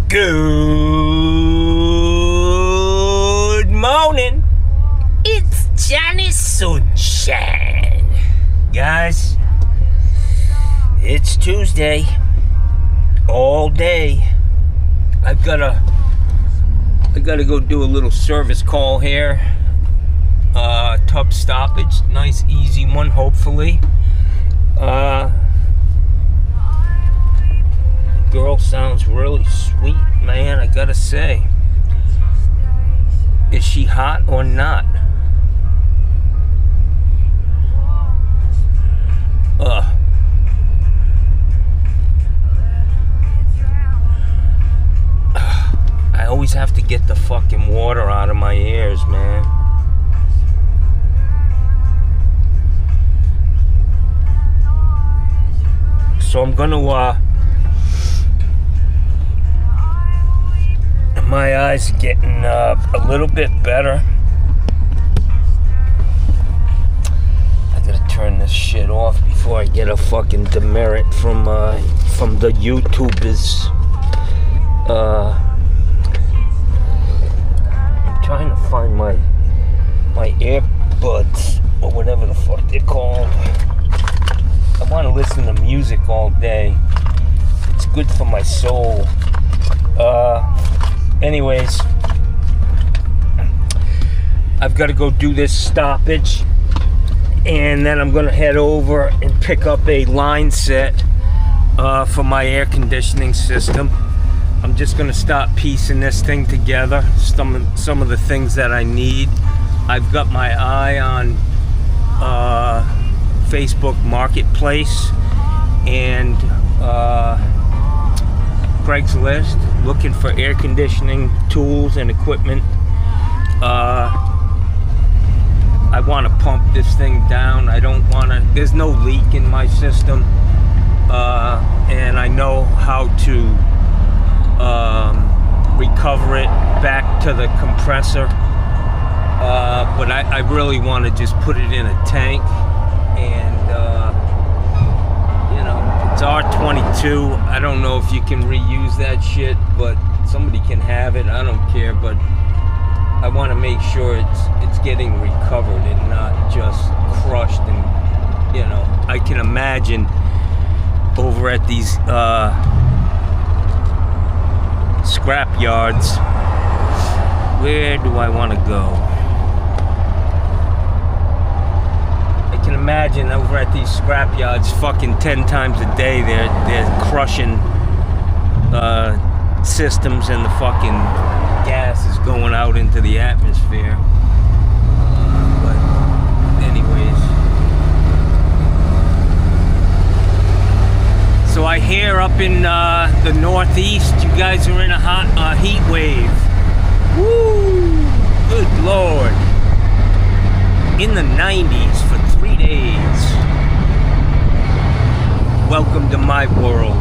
Good morning. It's Johnny Sunshine. Guys, it's Tuesday. All day. I gotta go do a little service call here. Tub stoppage. Nice, easy one, hopefully. Girl sounds really sweet, man, I gotta say. Is she hot or not? I always have to get the fucking water out of my ears, man. So I'm gonna, my eyes are getting a little bit better. I gotta turn this shit off before I get a fucking demerit from the YouTubers. I'm trying to find my earbuds or whatever the fuck they're called. I want to listen to music all day. It's good for my soul. Anyways, I've got to go do this stoppage, and then I'm going to head over and pick up a line set for my air conditioning system. I'm just going to start piecing this thing together, some of the things that I need. I've got my eye on Facebook Marketplace and Craigslist, looking for air conditioning tools and equipment. I want to pump this thing down. I don't want to, there's no leak in my system, and I know how to recover it back to the compressor, but I really want to just put it in a tank. And it's R22. I don't know if you can reuse that shit, but somebody can have it. I don't care, but I want to make sure it's getting recovered and not just crushed. And I can imagine over at these scrap yards. Where do I want to go? I can imagine over at these scrap yards, fucking 10 times a day, they're crushing systems, and the fucking gas is going out into the atmosphere. But anyways, so I hear up in the Northeast, you guys are in a hot heat wave. Woo! Good Lord. In the 90s for 3 days. Welcome to my world.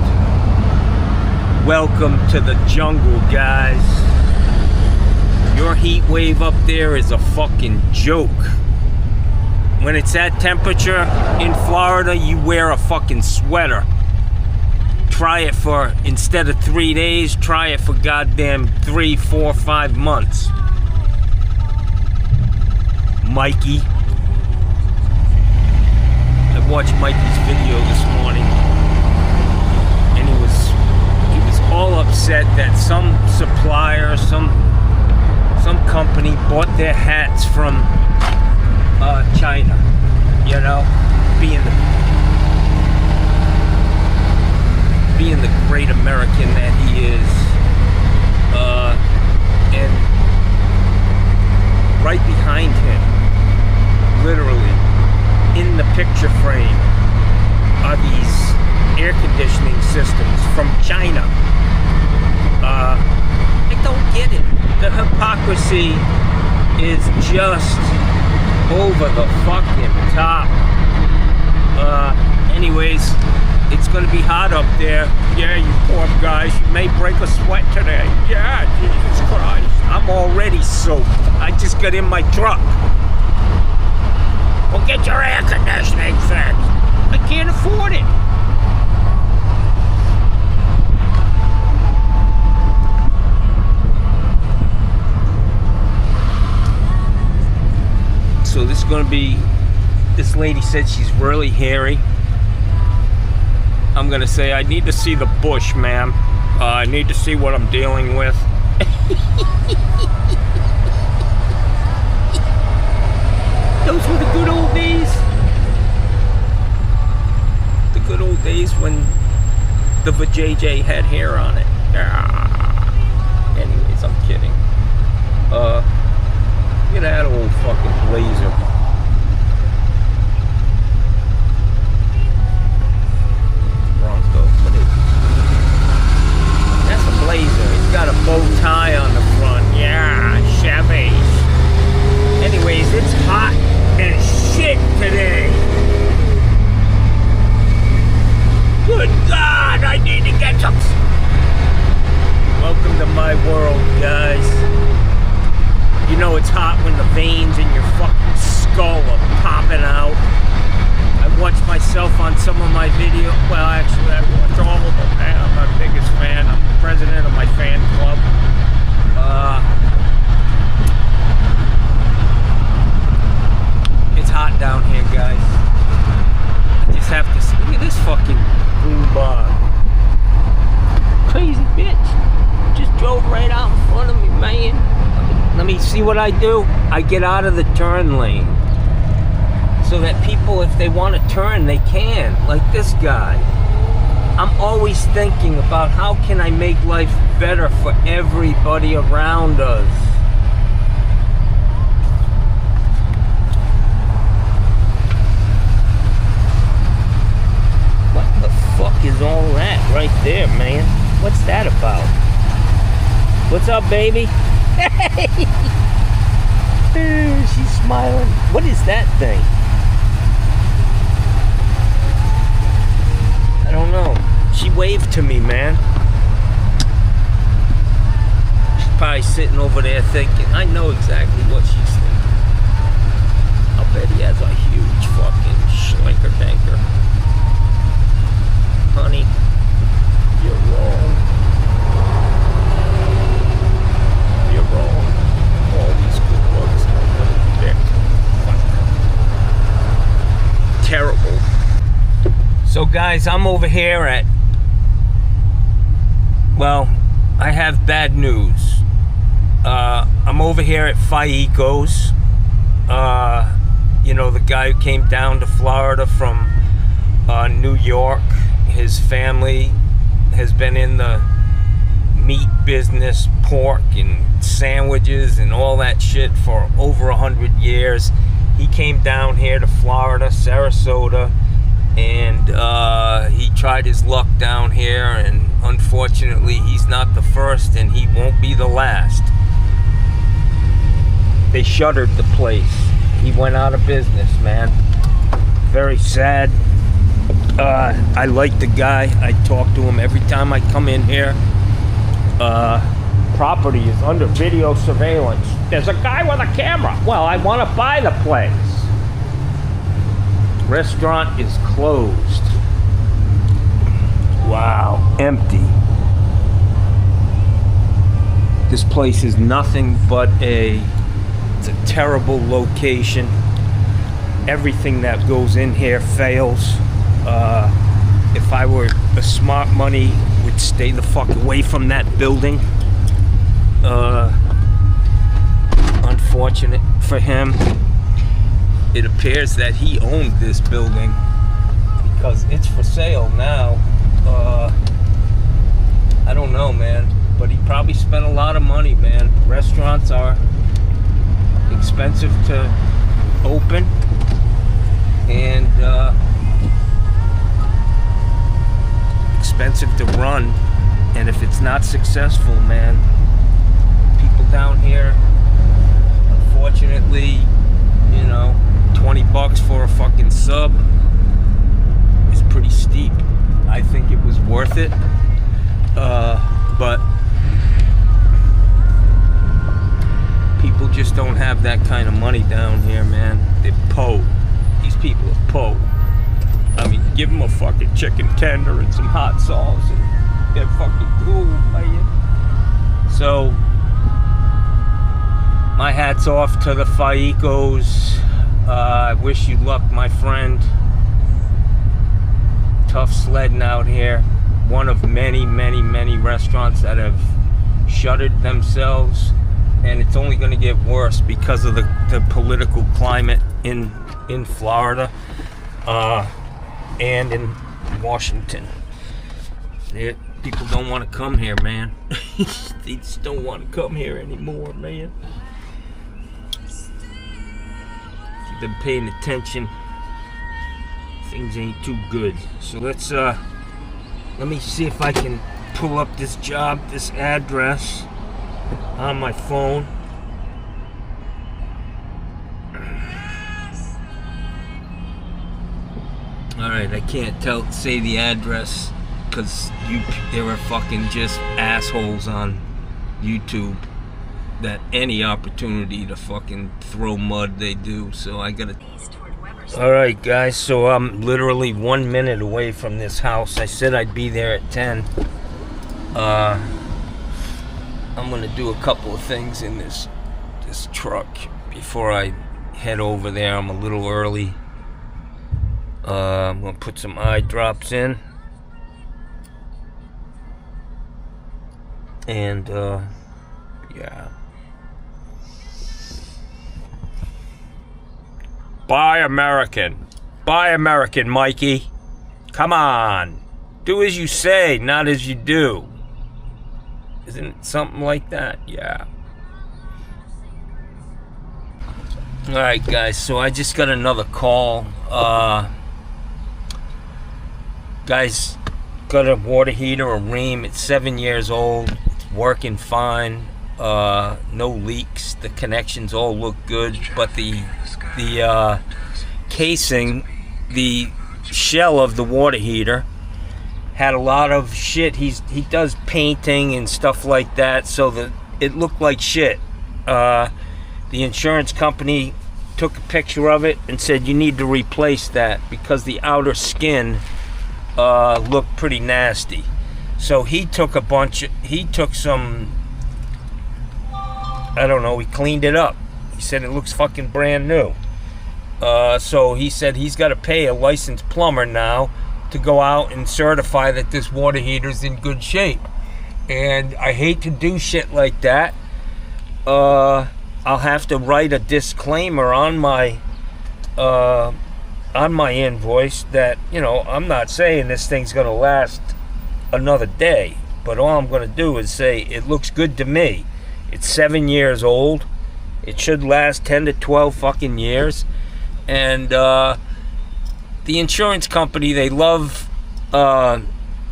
Welcome to the jungle, guys. Your heat wave up there is a fucking joke. When it's that temperature in Florida, you wear a fucking sweater. Try it for, instead of 3 days, try it for goddamn 3, 4, 5 months. Mikey. I watched Mikey's video this morning, and he was all upset that some supplier, some company bought their hats from China. Being the great American that he is, and right behind him, literally in the picture frame, are these air conditioning systems from China. I don't get it. The hypocrisy is just over the fucking top. Anyways, it's gonna be hot up there. Yeah, you poor guys, you may break a sweat today. Yeah, Jesus Christ. I'm already soaked. I just got in my truck. Well, get your air conditioning fixed. I can't afford it. gonna be, this lady said she's really hairy. I'm gonna say, I need to see the bush, ma'am. I need to see what I'm dealing with. Those were the good old days. The good old days when the vajayjay had hair on it. Anyways, I'm kidding. Look at that old fucking blazer. Bronco. What is it? That's a blazer. It's got a bow tie on the front. Yeah, Chevy. Anyways, it's hot as shit today. Good God, I need to get some. Welcome to my world, guys. You know it's hot when the veins in your fucking skull are popping out. I watch myself on some of my videos. Well, actually, I watch all of them, man. I'm my biggest fan. I'm the president of my fan club. It's hot down here, guys. I just have to see. Look at this fucking green bar. Crazy bitch. Just drove right out in front of me, man. Let me see what I do. I get out of the turn lane so that people, if they want to turn, they can. Like this guy. I'm always thinking about how can I make life better for everybody around us. What the fuck is all that right there, man? What's that about? What's up, baby? Hey! She's smiling. What is that thing? I don't know. She waved to me, man. She's probably sitting over there thinking, I know exactly what she's thinking. I'll bet he has a huge fucking schlinker-danker. Honey, you're wrong. You're wrong. All these good looks are dick. Terrible. So guys, I'm over here at, well, I have bad news. I'm over here at Faicos. You know, the guy who came down to Florida from New York. His family has been in the meat business, pork and sandwiches and all that shit for over 100 years. He came down here to Florida, Sarasota, and he tried his luck down here, and unfortunately he's not the first and he won't be the last. They shuttered the place. He went out of business, man. Very sad. I like the guy. I talk to him every time I come in here. Property is under video surveillance. There's a guy with a camera. Well, I want to buy the place. Restaurant is closed. Wow, empty. This place is nothing but it's a terrible location. Everything that goes in here fails. If I were a smart money, would stay the fuck away from that building. Unfortunate for him. It appears that he owned this building because it's for sale now. I don't know, man, but he probably spent a lot of money, man. Restaurants are expensive to open, and expensive to run, and if it's not successful, man, people down here, unfortunately, you know, $20 for a fucking sub is pretty steep. I think it was worth it, but people just don't have that kind of money down here, man. They're po. These people are po. I mean, give them a fucking chicken tender and some hot sauce and they're fucking cool, man. So, my hat's off to the Faicos I wish you luck, my friend. Tough sledding out here. One of many, many, many restaurants that have shuttered themselves, and it's only going to get worse because of the political climate in Florida and in Washington. People don't want to come here, man. They just don't want to come here anymore, man. If you've been paying attention, things ain't too good. So let me see if I can pull up this job, this address on my phone. Alright, I can't say the address because there are fucking just assholes on YouTube that any opportunity to fucking throw mud they do, so I gotta... Alright guys, so I'm literally 1 minute away from this house. I said I'd be there at 10. I'm gonna do a couple of things in this truck before I head over there. I'm a little early. I'm gonna put some eye drops in. And yeah. Buy American. Buy American, Mikey. Come on. Do as you say, not as you do. Isn't it something like that? Yeah. Alright, guys. So I just got another call. Guys, got a water heater, a Ream. It's 7 years old. It's working fine. No leaks. The connections all look good. But the casing, the shell of the water heater had a lot of shit. He does painting and stuff like that, so that it looked like shit. The insurance company took a picture of it and said you need to replace that because the outer skin looked pretty nasty. So he took some, I don't know, he cleaned it up. He said it looks fucking brand new. So he said he's got to pay a licensed plumber now to go out and certify that this water heater's in good shape. And I hate to do shit like that. I'll have to write a disclaimer on my invoice that, you know, I'm not saying this thing's gonna last another day, but all I'm gonna do is say it looks good to me. It's 7 years old. It should last 10 to 12 fucking years. And the insurance company, they love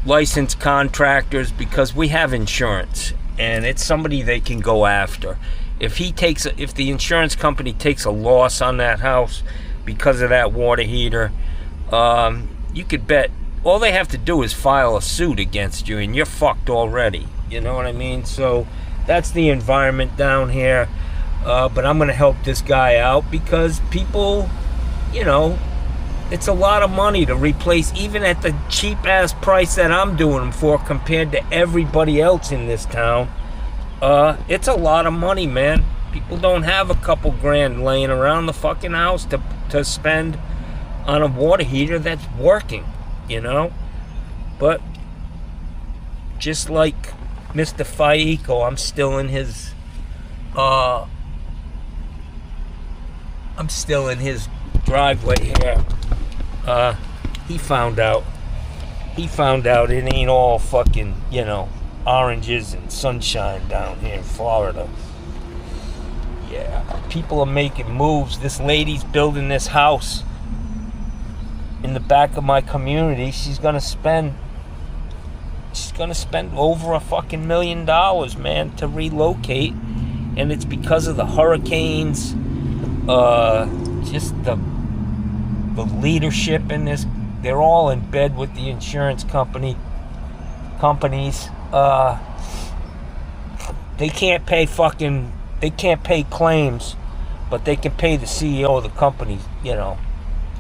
licensed contractors because we have insurance and it's somebody they can go after. If the insurance company takes a loss on that house because of that water heater, you could bet all they have to do is file a suit against you and you're fucked already. You know what I mean? So that's the environment down here. But I'm going to help this guy out because people, you know, it's a lot of money to replace, even at the cheap ass price that I'm doing them for compared to everybody else in this town. It's a lot of money, man. People don't have a couple grand laying around the fucking house to spend on a water heater that's working, you know? But just like Mr. Faico, I'm still in his driveway here. He found out it ain't all fucking, you know, oranges and sunshine down here in Florida. Yeah, people are making moves. This lady's building this house in the back of my community. She's gonna spend over a fucking $1 million, man, to relocate, and it's because of the hurricanes, just the leadership in this. They're all in bed with the insurance companies. They can't pay claims, but they can pay the CEO of the company, you know,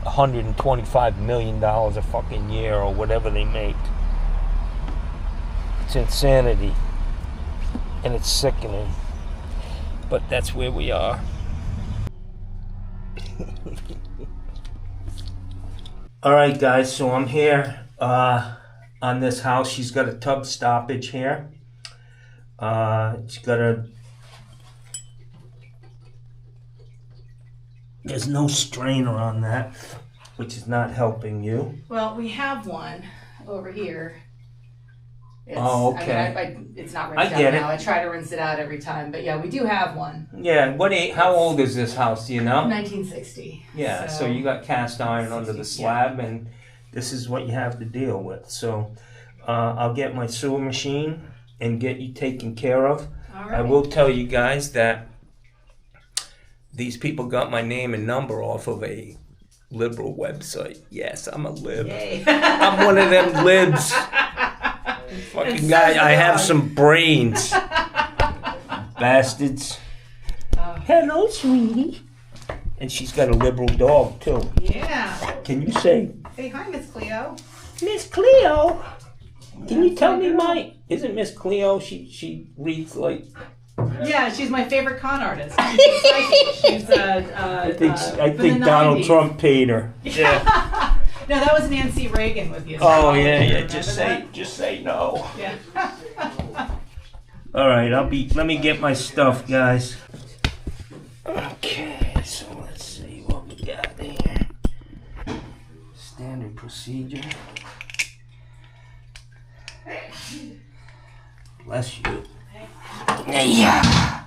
$125 million a fucking year or whatever they make. It's insanity, and it's sickening, but that's where we are. Alright guys, so I'm here on this house. She's got a tub stoppage here. She's got there's no strainer on that, which is not helping you. Well, we have one over here. Oh, okay. I mean, it's not rinsed out now. I try to rinse it out every time, but yeah, we do have one. Yeah. How old is this house? Do you know? 1960. Yeah. So you got cast iron under the slab, and this is what you have to deal with. So I'll get my sewer machine and get you taken care of. All right. I will tell you guys that these people got my name and number off of a liberal website. Yes, I'm a lib. Yay. I'm one of them libs. Fucking guy, I have some brains. Bastards. Hello, sweetie. And she's got a liberal dog, too. Yeah. Can you say, Hey, hi, Miss Cleo. Miss Cleo? Can you tell me isn't Miss Cleo, she reads like... Yeah, she's my favorite con artist. She's I think Donald 90s. Trump paid her. Yeah. No, that was Nancy Reagan with you. Oh yeah. Just say no. Yeah. All right, let me get my stuff, guys. Okay, so let's see what we got here. Standard procedure. Bless you. Yeah.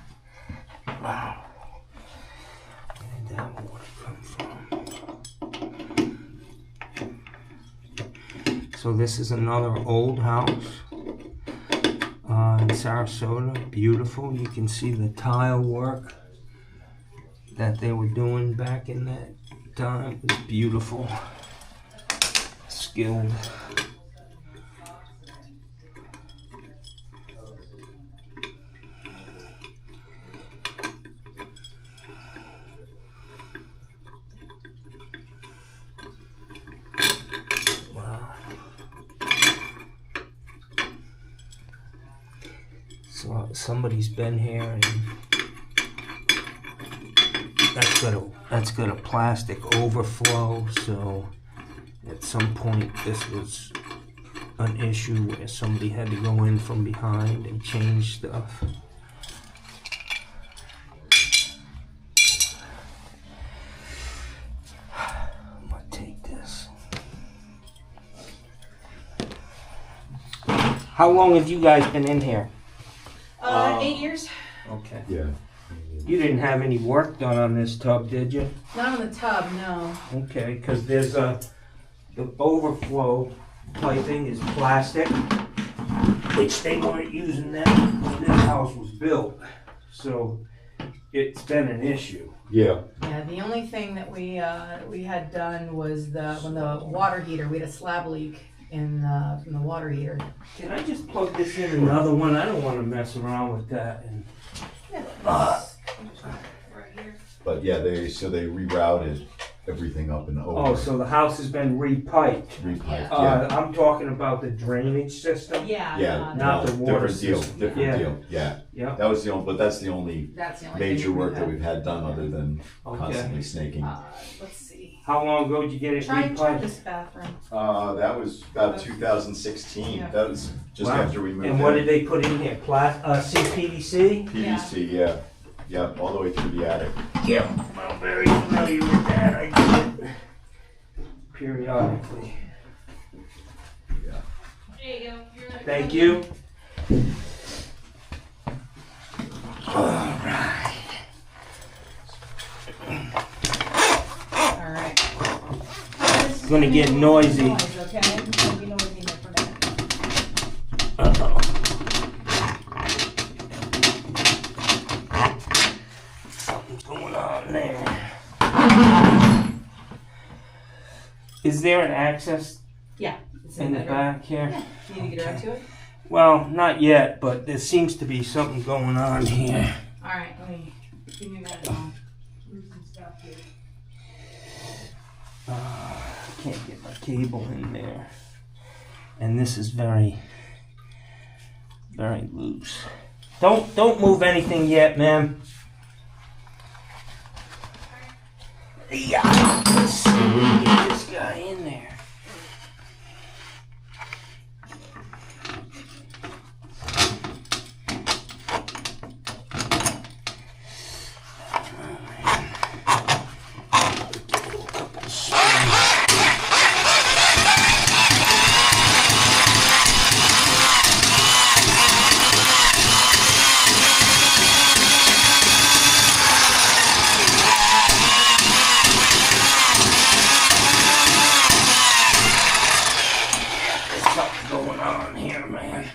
Wow. Where did that water come from? So this is another old house in Sarasota. Beautiful. You can see the tile work that they were doing back in that time. It was beautiful. Skilled. So somebody's been here, and that's got a plastic overflow. So at some point this was an issue where somebody had to go in from behind and change stuff. I'm gonna take this. How long have you guys been in here? 8 years. Okay. Yeah. You didn't have any work done on this tub, did you? Not on the tub, no. Okay, because there's the overflow piping is plastic, which they weren't using that when this house was built. So it's been an issue. Yeah. Yeah, the only thing that we had done was when the water heater, we had a slab leak from the water heater. Can I just plug this in another one? I don't want to mess around with that. And Yeah. Right here. But yeah, they rerouted everything up and over. oh, so the house has been repiped. Repiped, Yeah. yeah. I'm talking about the drainage system. Yeah. Yeah, not the water different deal. system. Different Yeah. deal. Yeah. Yeah. That was the only, but that's the only That's the only major thing work that we've had done other than Okay. constantly snaking. Let's see. How long ago did you get it Try repiped? this bathroom. That was about 2016. Yeah. That was just Wow. after we moved And what in. did they put in here? CPVC? PVC, yeah. Yeah, all the way through the attic. Yeah, I'm very familiar with that. I do it periodically. Yeah. There you go. Thank you. All right. All right. It's gonna get noisy. Okay. It's gonna be noisy here for a minute. Uh-oh. Something's going on there. Is there an access Yeah. It's in the bedroom. back here? Yeah. You need to get out to it. Well, not yet, but there seems to be something going on here. All right. Give me a minute. I'll move some stuff here. I can't get my cable in there. And this is very, very loose. Don't move anything yet, ma'am. Yeah, let's see, get this guy in there. Going on here, man.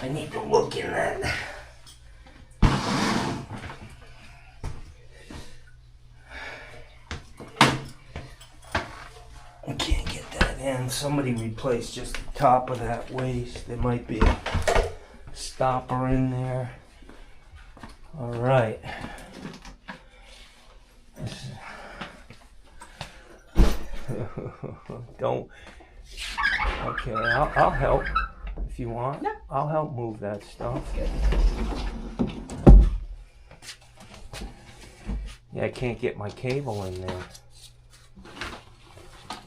I need to look in that. I can't get that in. Somebody replaced just the top of that waste. There might be a stopper in there. All right. Don't. Okay, I'll help if you want. No. I'll help move that stuff. Yeah, I can't get my cable in there,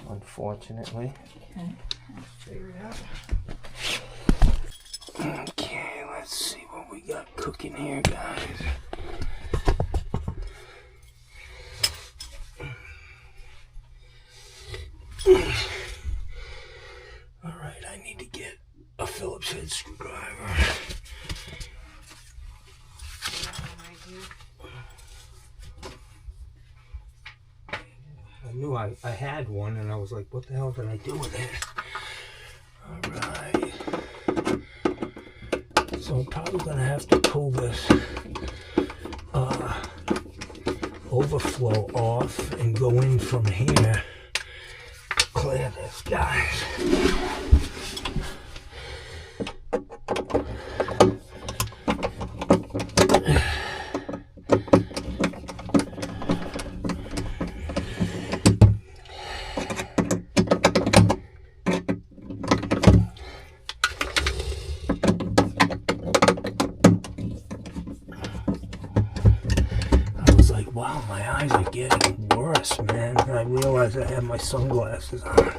unfortunately. Okay, let's figure it out. Okay, let's see what we got cooking here, guys. Alright, I need to get a Phillips head screwdriver. I knew I had one and I was like, what the hell did I do with it? Alright. So I'm probably gonna have to pull this overflow off and go in from here. Clear this, guys. Wow, my eyes are getting worse, man. I realized I have my sunglasses on.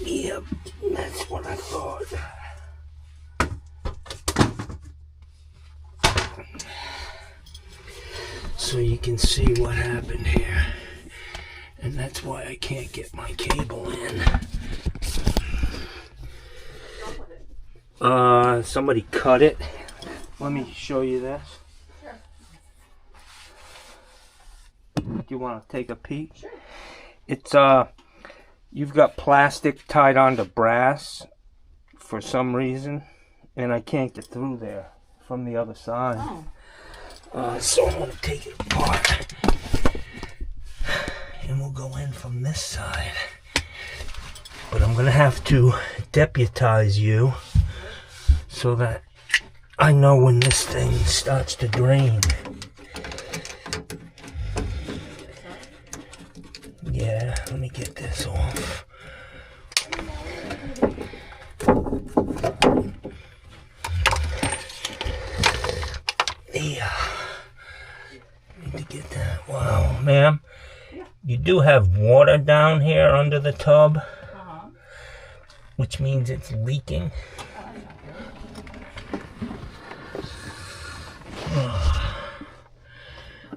Yep, that's what I thought. So you can see what happened here. And that's why I can't get my cable in. Somebody cut it. Let me show you this. Sure. Do you want to take a peek? Sure. It's you've got plastic tied onto brass for some reason, and I can't get through there from the other side. Oh. So I'm going to take it apart, and we'll go in from this side. But I'm going to have to deputize you so that I know when this thing starts to drain. Yeah, let me get this off. do have water down here under the tub, Uh-huh. which means it's leaking.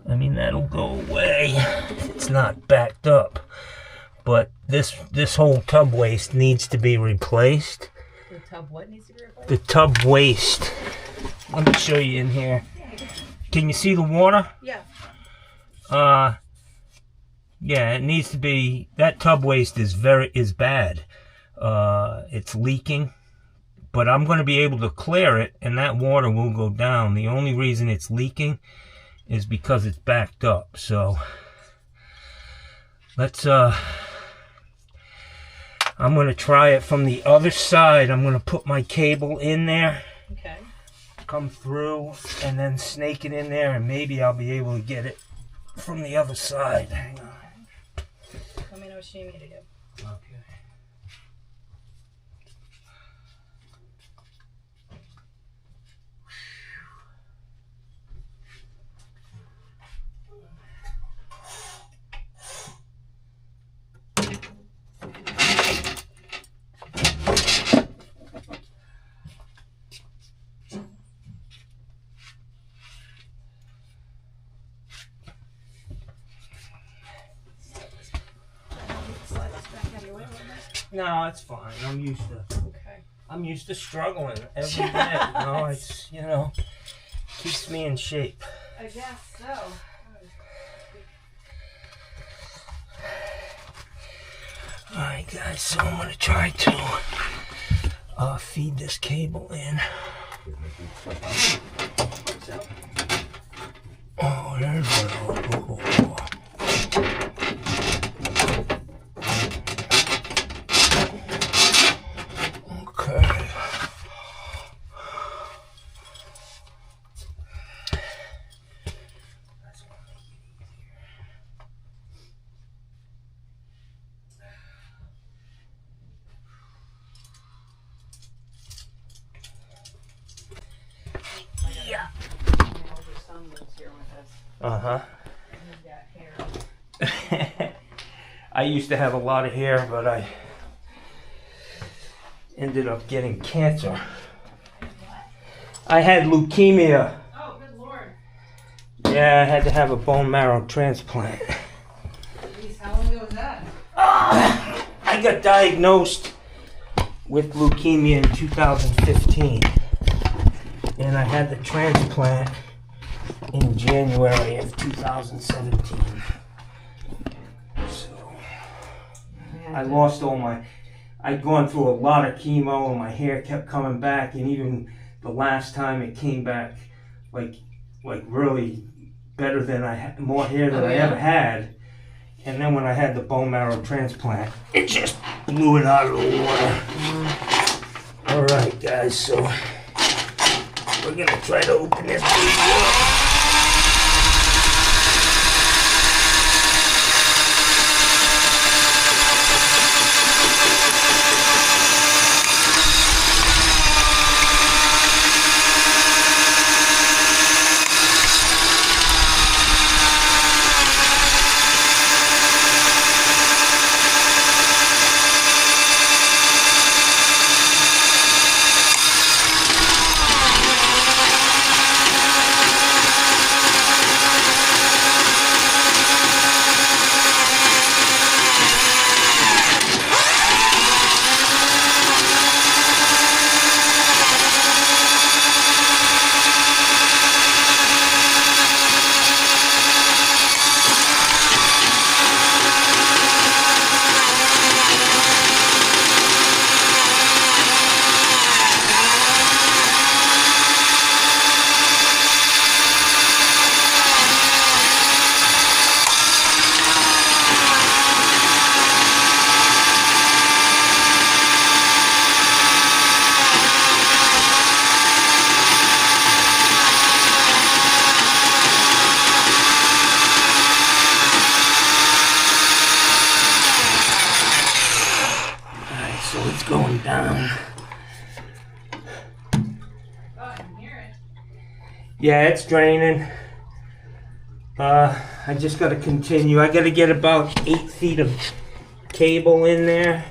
I mean, that'll go away. It's not backed up. But this whole tub waste needs to be replaced. The tub what needs to be replaced? The tub waste. Let me show you in here. Can you see the water? Yeah. Yeah, it needs to be, that tub waste is bad. It's leaking, but I'm going to be able to clear it and that water will go down. The only reason it's leaking is because it's backed up. So let's I'm going to try it from the other side. I'm going to put my cable in there. Okay. Come through and then snake it in there, and maybe I'll be able to get it from the other side. Hang on. Let me know what you need me to do. Okay. Slide this back out of your way a little bit. No, it's fine. Okay. I'm used to struggling every day. It's keeps me in shape. I guess so. Alright guys, so I'm gonna try to feed this cable in. Oh, there's one. Okay. Yeah. My older son lives here with us. Uh-huh. He's got hair. I used to have a lot of hair, but I ended up getting cancer. I had leukemia. Oh, good lord. Yeah, I had to have a bone marrow transplant. Jeez, how long ago was that? I got diagnosed with leukemia in 2015. And I had the transplant in January of 2017. So I lost all my, I'd gone through a lot of chemo and my hair kept coming back, and even the last time it came back like really better than I had, more hair than I ever had. And then when I had the bone marrow transplant, it just blew it out of the water. All right, guys, so we're gonna try to open this baby up. So it's going down. Oh, I can hear it. Yeah, it's draining. I just gotta continue. I gotta get about 8 feet of cable in there.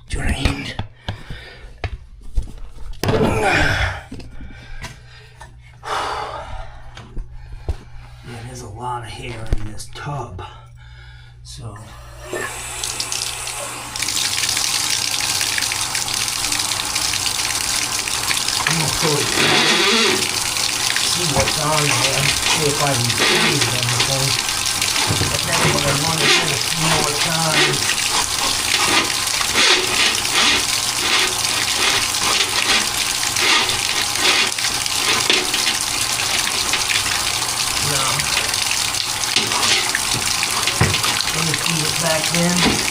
Drained. Yeah, there's a lot of hair in this tub. So I'm gonna sort of see what's on there, see if I can see everything. But then what I want to do is see more time. Let me see it back in.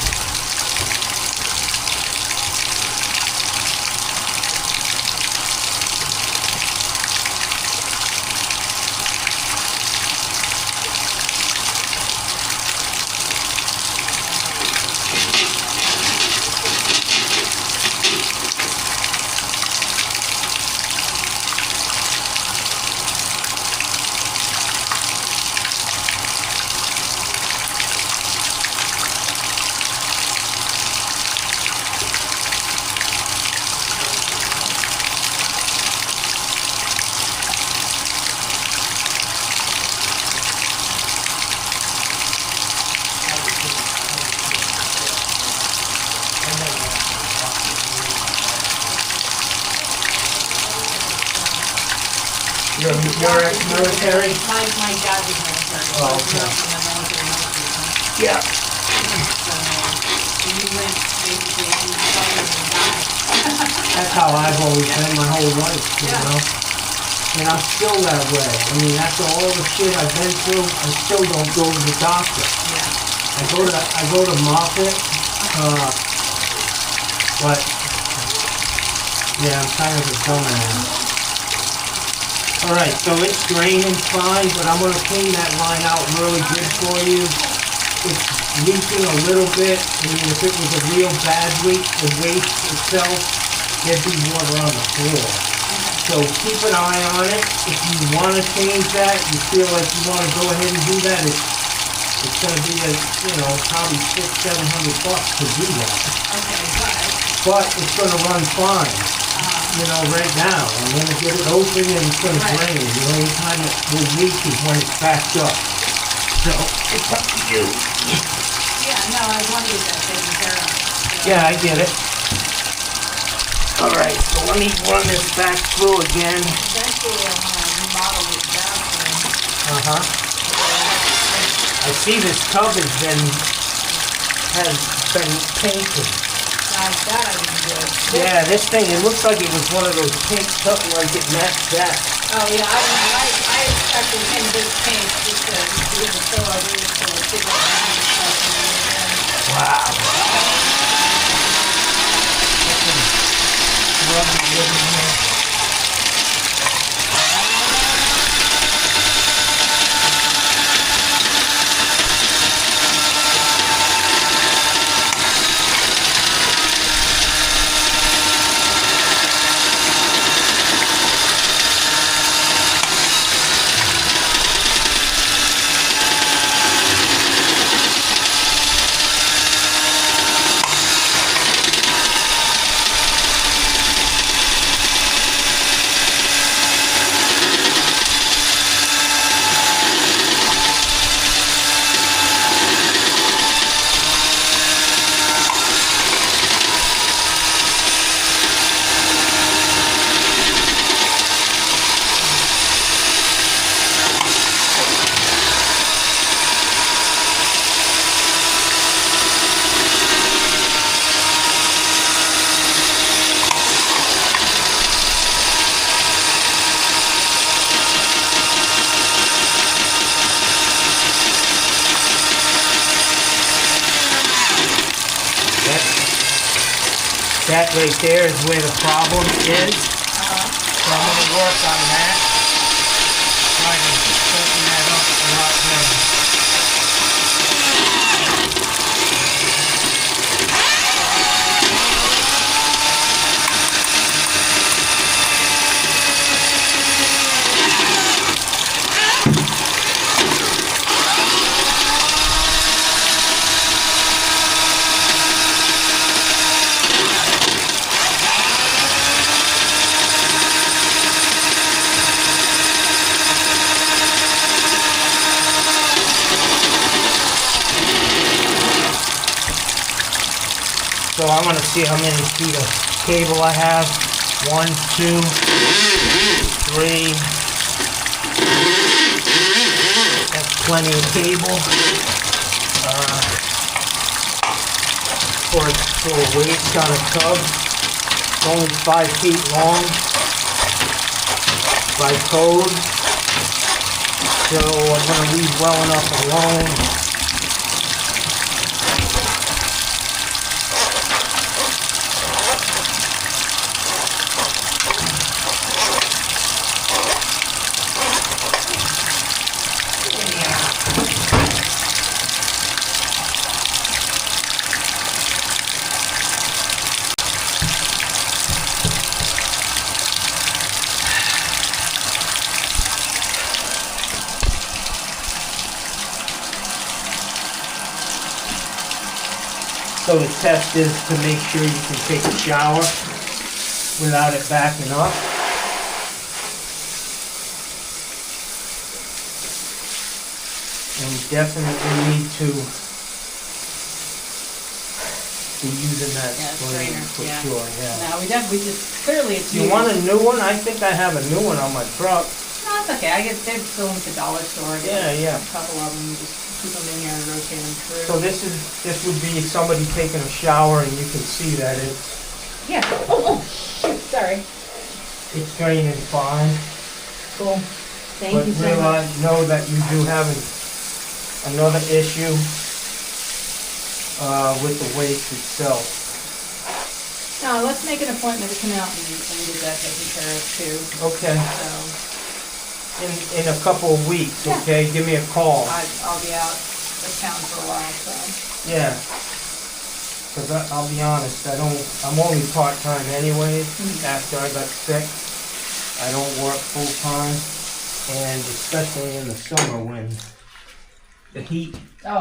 You're military? My dad was military. Oh, okay. Yeah. So he went basically, he was fighting and died. That's how I've always been my whole life, you Yeah. know? And I'm still that way. I mean, after all the shit I've been through, I still don't go to the doctor. Yeah. I go to Moffitt, but yeah, I'm kind of a dumbass. Alright, so it's draining fine, but I'm gonna clean that line out really good for you. It's leaking a little bit. I mean, if it was a real bad leak, the waste itself, there'd be water on the floor. So keep an eye on it. If you want to change that, you feel like you want to go ahead and do that, it's going to be probably $600-700 to do that. Okay, But it's going to run fine. Right now. I'm going to get it open and it's going to drain. The only time it will leak is when it's backed up. So it's up to you. yeah, no, I wanted that taken care of. So. Yeah, I get it. Alright, so let me run this back through again. Eventually I want to remodel this bathroom. Uh-huh. I see this tub has been painted. That I didn't do. Yeah, this thing, it looks like it was one of those pink stuff, like it matched that. Oh yeah, I expected him this paint just to be able to fill our roof so we figure out how to stuff and Wow. Rubbing it in here. That right there is where the problem is. So I'm going to work on that. Try to open that up a lot better. So I'm going to see how many feet of cable I have. 1, 2, 3. That's plenty of cable. For a weight on a tub. It's only 5 feet long by code. So I'm going to leave well enough alone. So the test is to make sure you can take a shower without it backing up. And you definitely need to be using that strainer for sure. Yeah. No, we just clearly it's. You want a new one? I think I have a new one on my truck. No, it's okay. They're still in the dollar store. Yeah. A couple of them. You just keep them in here and rotate them through. So this would be somebody taking a shower, and you can see that it's. Yeah. Oh, shoot, sorry. It's draining fine. Cool. Thank you so much. But know that you do have another issue with the waste itself. No, let's make an appointment to come out and get that taken care of too. Okay. So. In a couple of weeks, Yeah. okay? Give me a call. I'll be out of town for a while, so. Yeah. Because I'll be honest, I'm only part-time anyways. After I got sick, I don't work full-time. And especially in the summer when the heat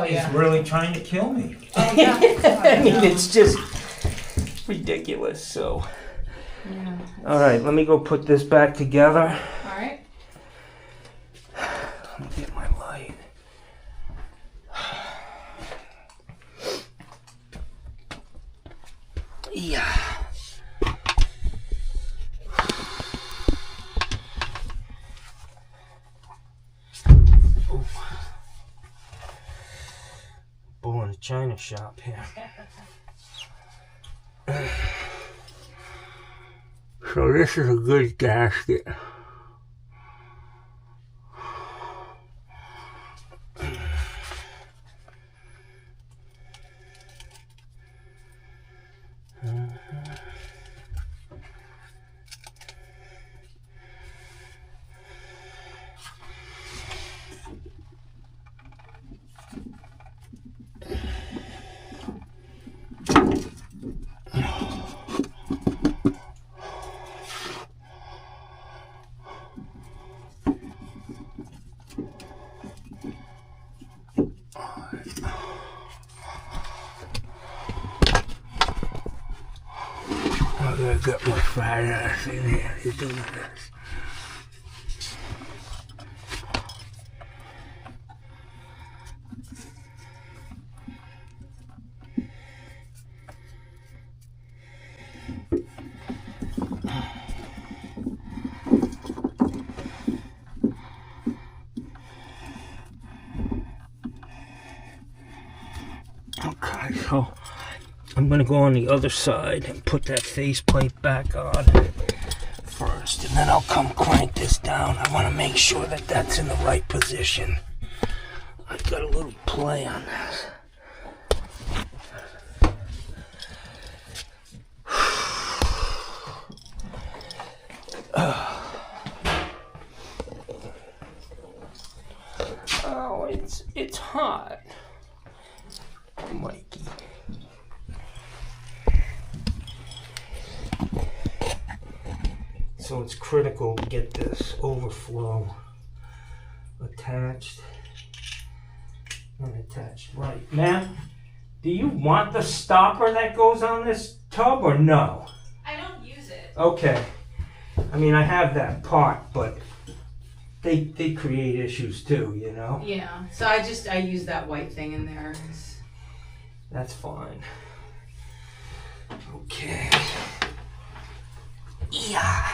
is really trying to kill me. Oh, yeah. I mean, it's just ridiculous, so. Yeah. All right, let me go put this back together. All right. Let me get my light. Yeah. Oh. Bull in a china shop here. So this is a good gasket. I got my fat ass in here to do this. Okay, so I'm gonna go on the other side and put that faceplate back on first, and then I'll come crank this down. I want to make sure that that's in the right position. I've got a little play on this. Mikey. So it's critical to get this overflow attached and attached right. Ma'am, do you want the stopper that goes on this tub or no? I don't use it. Okay. I mean, I have that part, but they create issues too, you know? Yeah. So I use that white thing in there. That's fine. Okay. Yeah.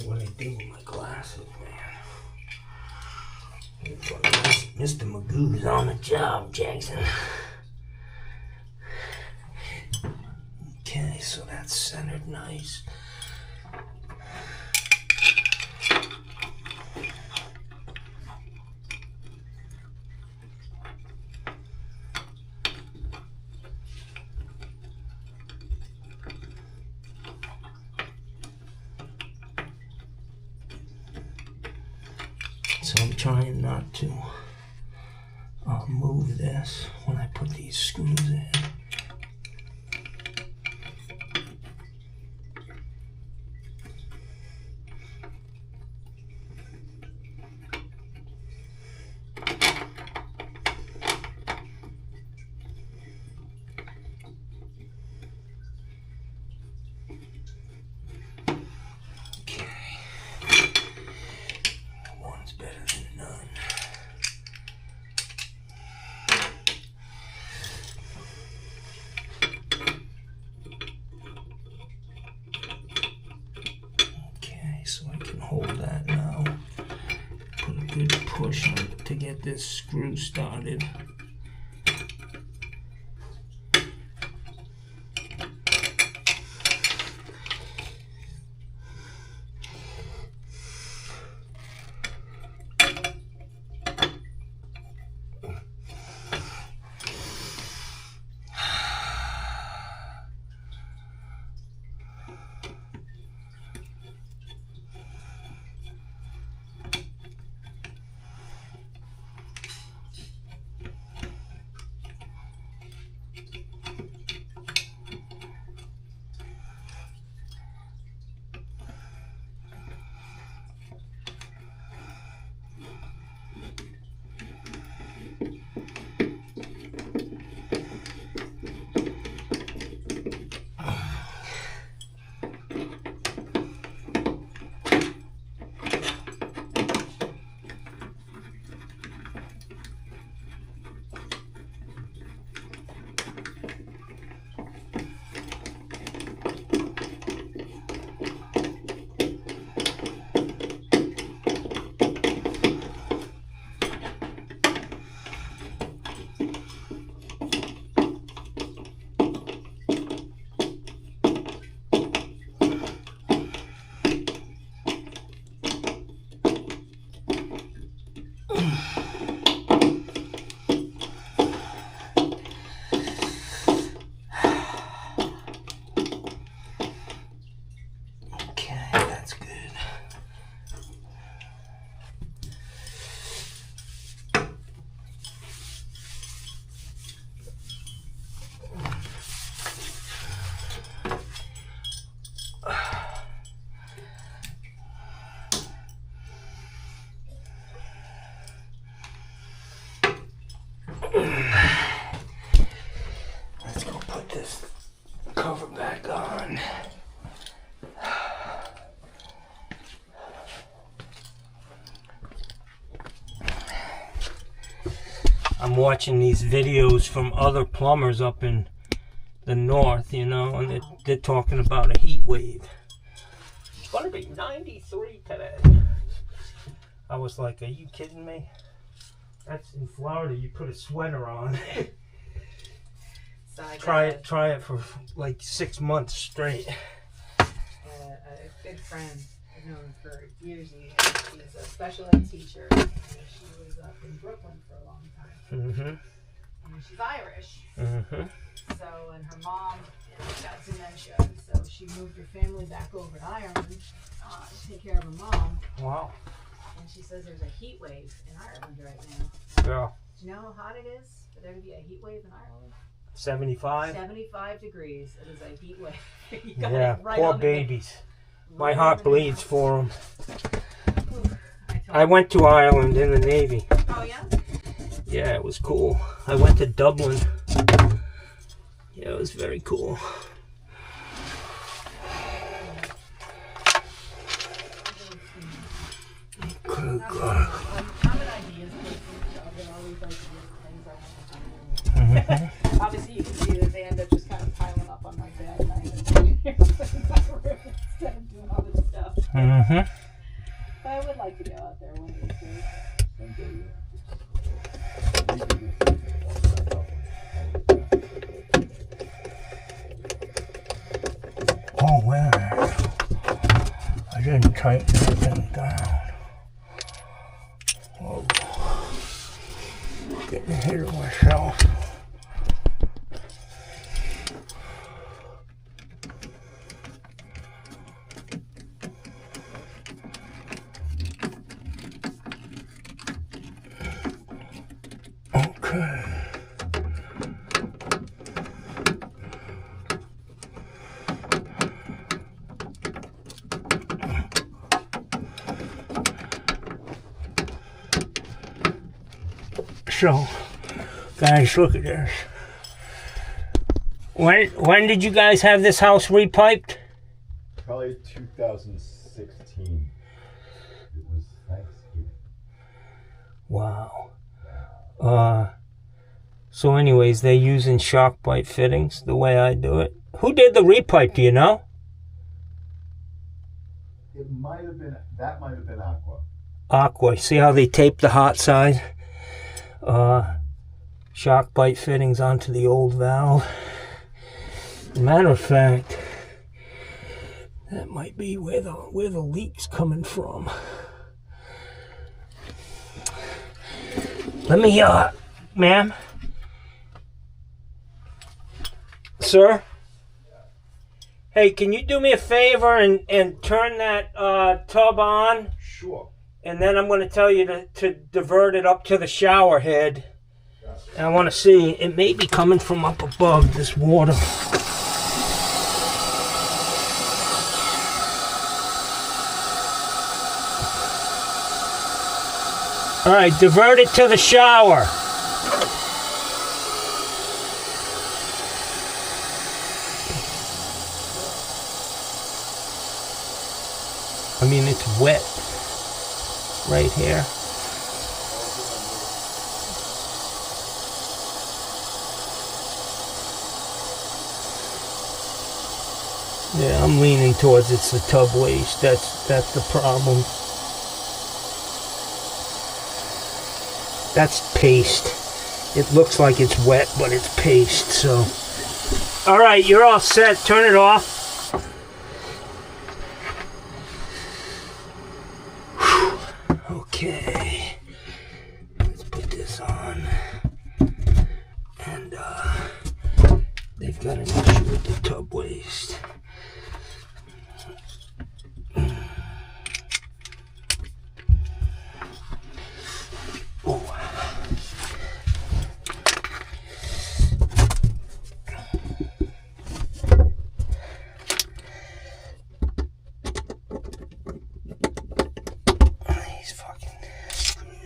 What I do with my glasses, man. Mr. Magoo's on the job, Jackson. Okay, so that's centered nice. So I'm trying not to move this when I put these screws in. So I can hold that now. Put a good push on it to get this screw started. Let's go put this cover back on. I'm watching these videos from other plumbers up in the north, you know, and they're talking about a heat wave. It's gonna be 93 today. I was like, are you kidding me? That's in Florida, you put a sweater on. So try it for like 6 months straight. A good friend I've known for years and years. She's a special ed teacher, and she was up in Brooklyn for a long time. Mm-hmm. And she's Irish. Mm-hmm. So, and her mom got dementia, so she moved her family back over to Ireland to take care of her mom. Wow. And she says there's a heat wave in Ireland right now. Yeah. Do you know how hot it is for there to be a heat wave in Ireland? 75? 75 degrees. It is a heat wave. You got Yeah, it right poor on babies. My right heart on the bleeds nose. for them. Ooh, I went to Ireland in the Navy. Oh, yeah? Yeah, it was cool. I went to Dublin. Yeah, it was very cool. Good God. I'm an ideas person, so I've been always like things I want to do. Obviously, you can see that they end up just kind of piling up on my bed, and I end up doing it in my room instead of doing all this stuff. But I would like to go out there one of these days. Oh, wait a minute. I didn't tighten that thing down. Oh. Getting ahead of myself. Okay. So, guys, look at this. When did you guys have this house repiped? Probably 2016. It was Thanksgiving. Wow. So anyways, they're using shock pipe fittings the way I do it. Who did the repipe, do you know? It might have been, that might have been Aqua. Aqua. See how they tape the hot side? Shock pipe fittings onto the old valve. Matter of fact, that might be where the leak's coming from. Let me, ma'am? Sir? Hey, can you do me a favor and turn that tub on? Sure. And then I'm going to tell you to divert it up to the shower head. And I want to see, it may be coming from up above, this water. All right, divert it to the shower. I mean, it's wet right here. Yeah, I'm leaning towards it's the tub waste. That's the problem. That's paste. It looks like it's wet, but it's paste, so. All right, you're all set. Turn it off. Okay. Let's put this on. And they've got an issue with the tub waste. These fucking screws.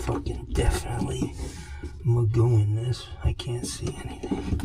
fucking definitely magooing this. I can't see anything.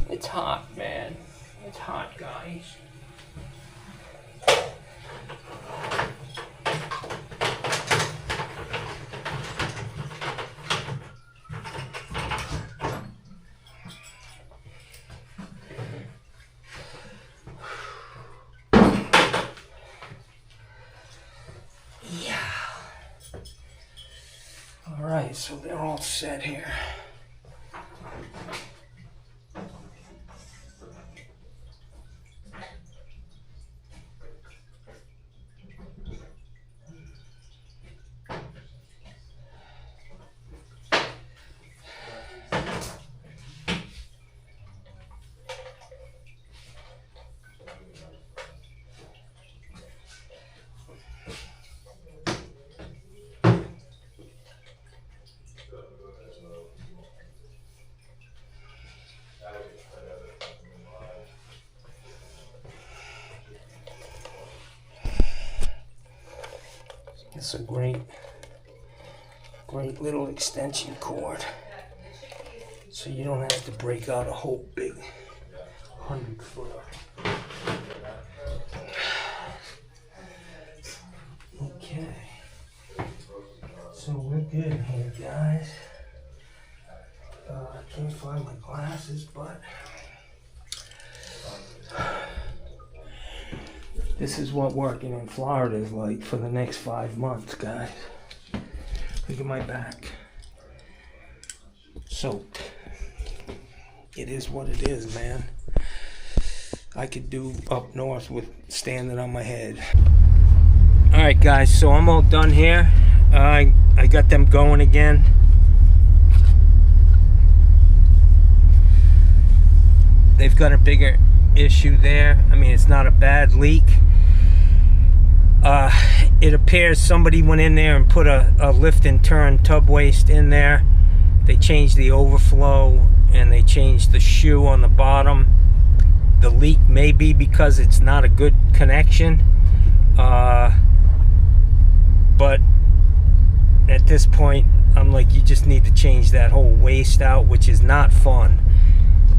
It's hot, man. It's hot, guys. Yeah. All right, so they're all set here. It's a great little extension cord, so you don't have to break out a whole big 100-footer. Okay, so we're good here, guys. I can't find my glasses, but this is what working in Florida is like for the next 5 months, guys. Look at my back. Soaked. It is what it is, man. I could do up north with standing on my head. Alright, guys, so I'm all done here. I got them going again. they've got a bigger issue there. I mean, it's not a bad leak. It appears somebody went in there and put a lift and turn tub waste in there. They changed the overflow and they changed the shoe on the bottom. The leak may be because it's not a good connection. But at this point, I'm like, you just need to change that whole waste out, which is not fun.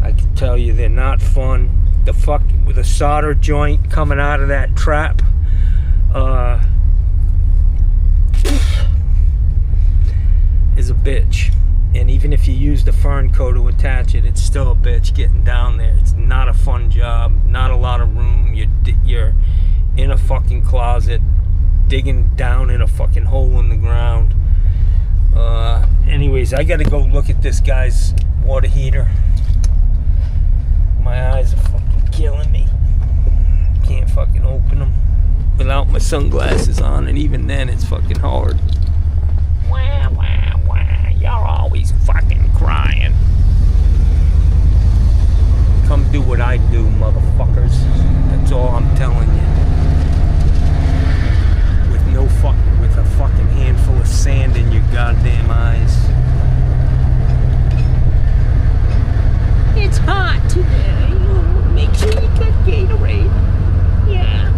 I can tell you, they're not fun. The fuck with a solder joint coming out of that trap. Is a bitch. And even if you use the fern coat to attach it, it's still a bitch getting down there. It's not a fun job, not a lot of room. You're in a fucking closet, digging down in a fucking hole in the ground. Anyways, I gotta go look at this guy's water heater. My eyes are fucking killing me. Can't fucking open them without my sunglasses on, and even then it's fucking hard. Wah, wah, wah. You're always fucking crying. Come do what I do, motherfuckers. That's all I'm telling you. With a fucking handful of sand in your goddamn eyes. It's hot today. Make sure you get Gatorade. Yeah.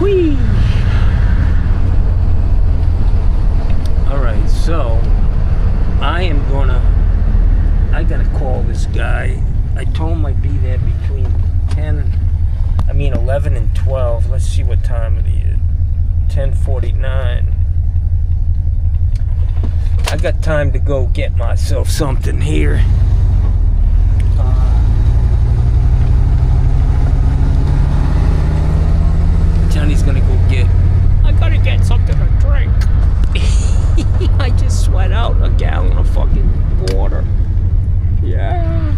Whee! Alright, so I gotta call this guy. I told him I'd be there between 11 and 12. Let's see what time it is. 10:49. I got time to go get myself something here. Johnny's gonna go I gotta get something to drink. I just sweat out a gallon of fucking water. Yeah.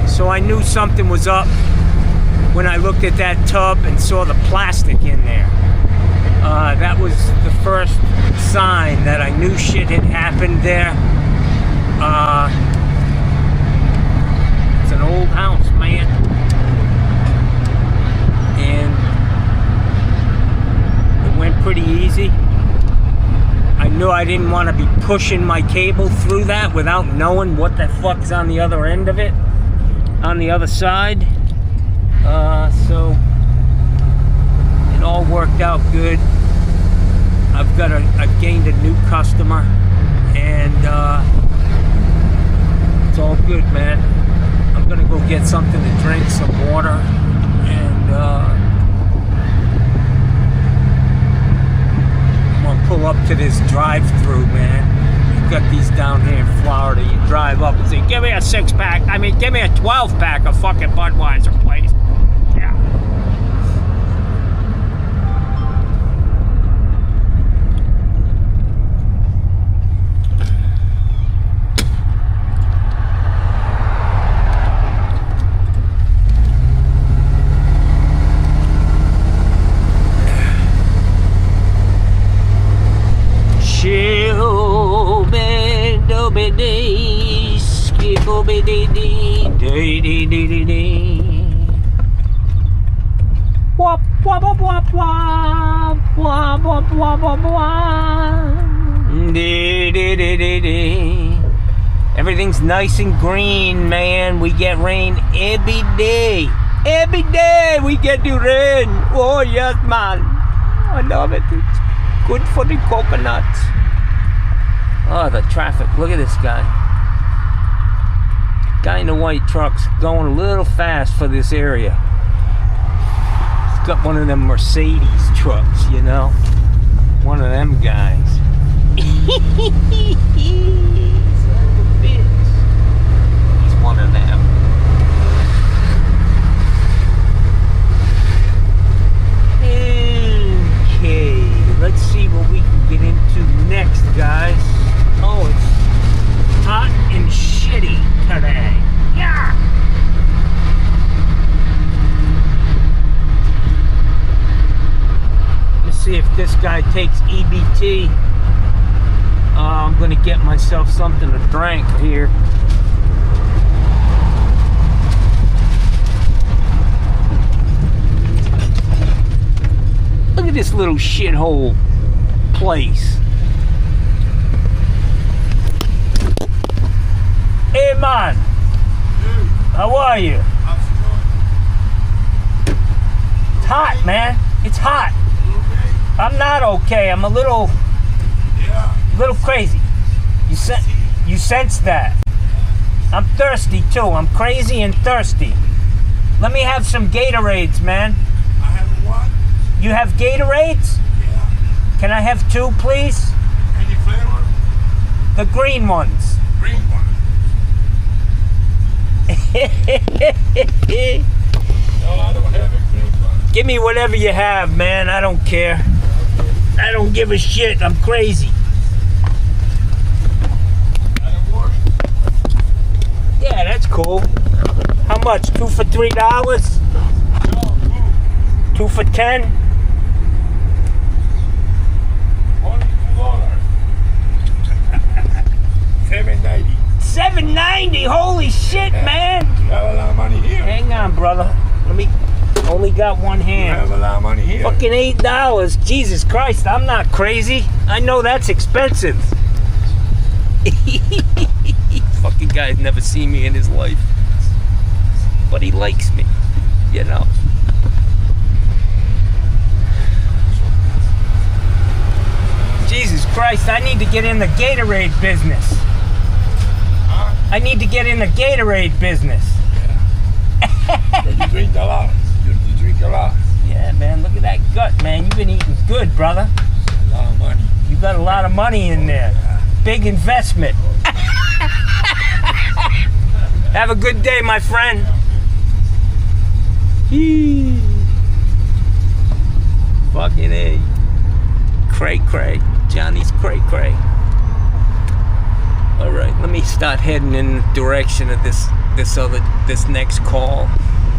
So I knew something was up when I looked at that tub and saw the plastic in there. That was the first sign that I knew shit had happened there. It's an old house, man. And it went pretty easy. I knew I didn't want to be pushing my cable through that without knowing what the fuck's on the other end of it, on the other side. So it all worked out good. I've gained a new customer, and it's all good, man. I'm gonna go get something to drink, some water, and I'm gonna pull up to this drive-through, man. You've got these down here in Florida. You drive up and say, give me a 6-pack. I mean, give me a 12-pack of fucking Budweiser, please. Yeah. Wop wop wop wop wop wop wop wop wop wop. Everything's nice and green, man. We get rain every day. Every day we get the rain. Oh yes, man. I love it. It's good for the coconuts. Oh, the traffic. Look at this guy. Guy in the white truck's going a little fast for this area. He's got one of them Mercedes trucks, you know? One of them guys. Son of a bitch. He's one of them. Okay. let's see what we can get into next, guys. Oh, it's hot and shitty today. Yeah. Let's see if this guy takes EBT. I'm gonna get myself something to drink here. Look at this little shithole place. Hey man, how are you? It's hot, man. It's hot. I'm not okay. I'm a little crazy. You sense that? I'm thirsty too. I'm crazy and thirsty. Let me have some Gatorades, man. I have what? You have Gatorades? Yeah. Can I have 2, please? Any flavor? The green ones. Green one. No, I don't have a green one. Give me whatever you have, man. I don't care. I don't give a shit. I'm crazy. That'll work. Yeah, that's cool. How much? 2 for $3? No, 2 for 10? only $2. $7.90. $7.90. Holy shit, man. You have a lot of money here. Hang on, brother. Let me. Only got one You hand. have a lot of money here. Fucking $8. Jesus Christ, I'm not crazy. I know that's expensive. Fucking guy's never seen me in his life. But he likes me, you know. Jesus Christ, I need to get in the Gatorade business. Huh? I need to get in the Gatorade business. But you drink a lot. You drink a lot. Yeah, man, look at that gut, man. You've been eating good, brother. A lot of money. You got a lot of money in there. Big investment. Have a good day, my friend. Yee. Fucking A. Cray cray. Johnny's cray cray. Alright, let me start heading in the direction of this next call.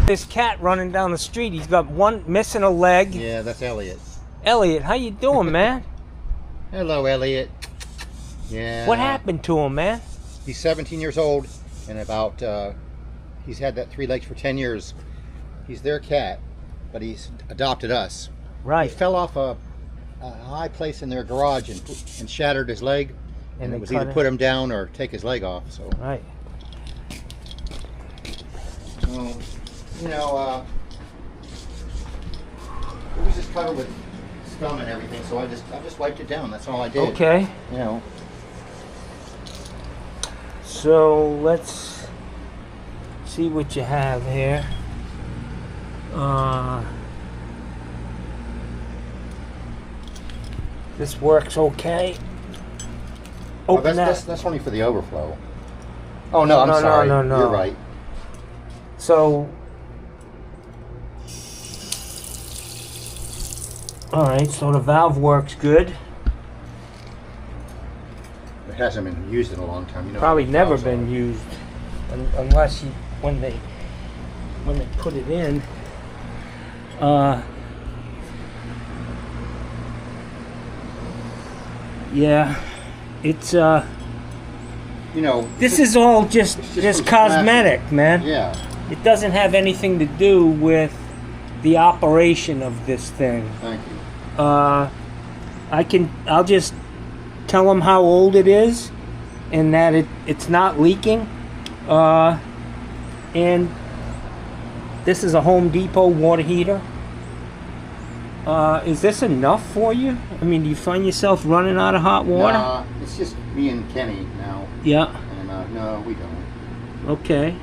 This cat running down the street, he's got one missing a leg. Yeah, that's Elliot. Elliot, how you doing, man? Hello, Elliot. Yeah. What happened to him, man? He's 17 years old, and he's had that 3 legs for 10 years. He's their cat, but he's adopted us. Right. He fell off a high place in their garage and shattered his leg, and it was either put him down or take his leg off. So. Right. So, you know, it was just covered with scum and everything, so I just wiped it down. That's all I did. Okay. You know. So let's see what you have here. This works okay. Oh, Open that. that's only for the overflow. Oh no, I'm sorry. No. You're right. So, all right. So the valve works good. It hasn't been used in a long time. You know, Probably how never valves been are. used, unless when they put it in. Yeah, it's You know, This is all just it's just cosmetic, man. yeah. It doesn't have anything to do with the operation of this thing. Thank you. I'll just tell them how old it is and that it's not leaking. And this is a Home Depot water heater. Is this enough for you? I mean, do you find yourself running out of hot water? Nah, it's just me and Kenny now, Yeah. and no, we don't. Okay.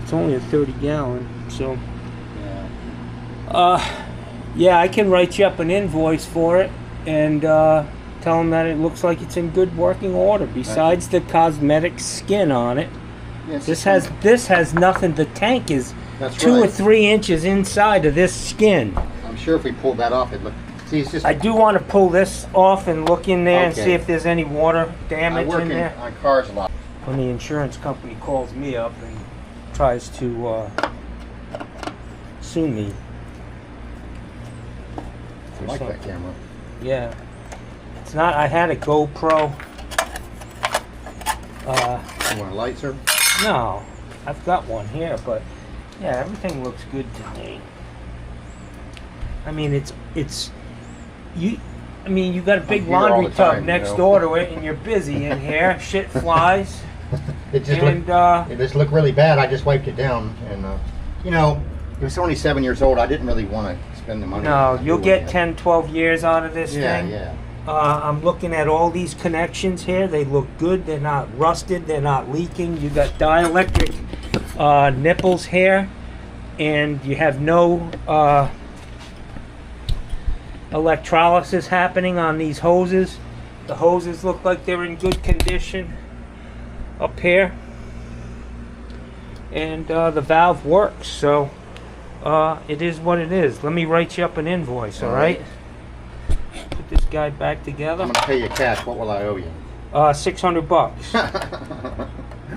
It's only a 30 gallon, so. Yeah. Yeah, I can write you up an invoice for it and tell them that it looks like it's in good working order. Besides the cosmetic skin on it, Yeah, it's this just- has nothing. The tank is That's 2 or right. 3 inches inside of this skin. I'm sure if we pulled that off, it'd look See, it's just I do want to pull this off and look in there and Okay. see if there's any water I damage work in there. on cars a lot. When the insurance company calls me up and tries to sue me. I like that camera. Yeah. It's not, I had a GoPro. You want a light, sir? No, I've got one here, but yeah, everything looks good to me. I mean, you got a big here all laundry the tub time, next you know. door to it, and you're busy in here. Shit flies. It just And, it just looked really bad. I just wiped it down, and you know, it was only 7 years old. I didn't really want to spend the money. No, on you'll doing get that. 10, 12 years out of this Yeah, thing. yeah. I'm looking at all these connections here. They look good. They're not rusted. They're not leaking. You got dielectric nipples here, and you have no electrolysis happening on these hoses. The hoses look like they're in good condition up here, and the valve works. So it is what it is. Let me write you up an invoice. All right. Put this guy back together. I'm gonna pay you cash. What will I owe you? $600.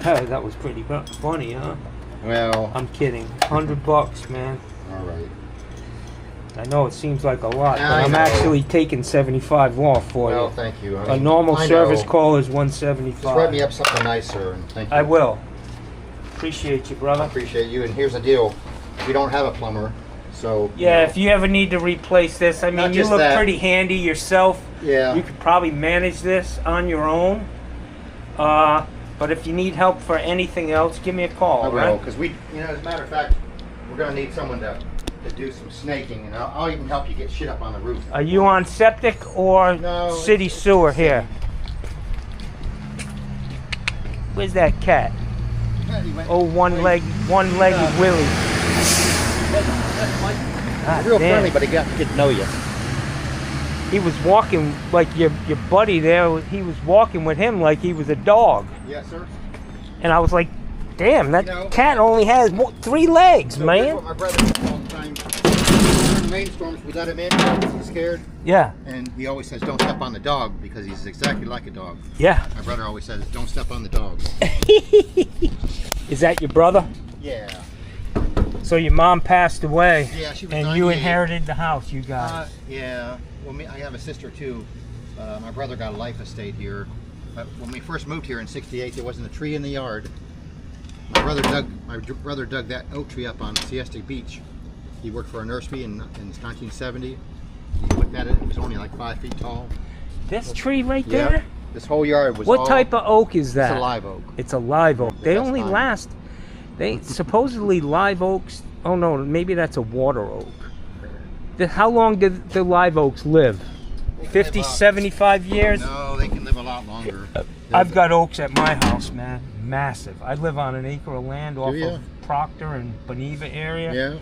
That was pretty funny, huh? Well, I'm kidding. $100, man. all right. I know it seems like a lot, but I I'm know. actually taking 75 off for Well, you. thank you. A normal I service know. call is Just write me $175. up something nice, sir, and thank you. I will. Appreciate you, I brother. appreciate you. And here's the deal: we don't have a plumber, so Yeah, if you ever need to replace this, I mean, Not you just look that. pretty handy yourself. yeah. You could probably manage this on your own. But if you need help for anything else, give me a call. I all will, right? because we, you know, as a matter of fact, we're gonna need someone to do some snaking, and I'll even help you get shit up on the roof. Are you on septic or No, city sewer here? Where's that cat? Oh, one-legged Willie. God Real damn. friendly, but he got to get to know you. He was walking like your buddy there. He was walking with him like he was a dog, Yes, sir. and I was like, "Damn, that You know- cat only has 3 legs, So that's man." what my brother does all the time. During rainstorms, we let him in. He's scared, Yeah, and he always says, "Don't step on the dog," because he's exactly like a dog. yeah. My brother always says, "Don't step on the dog." Is that your brother? Yeah. So your mom passed away, Yeah, she was and you 98. inherited the house, you guys. Yeah. Well, I have a sister too. My brother got a life estate here. But when we first moved here in '68, there wasn't a tree in the yard. My brother dug that oak tree up on Siesta Beach. He worked for a nursery in 1970. He looked at it; it was only like 5 feet tall. This tree right Yeah. there? This whole yard was. What all, type of oak is that? It's a live oak. It's a live oak. They That's only fine. last. They supposedly live oaks. Oh no, maybe that's a water oak. How long did the live oaks live? 50, 75 years? No, they can live a lot longer. I've got oaks at my house, man. Massive. I live on an acre of land off ya? of Proctor and Boniva area. Yeah.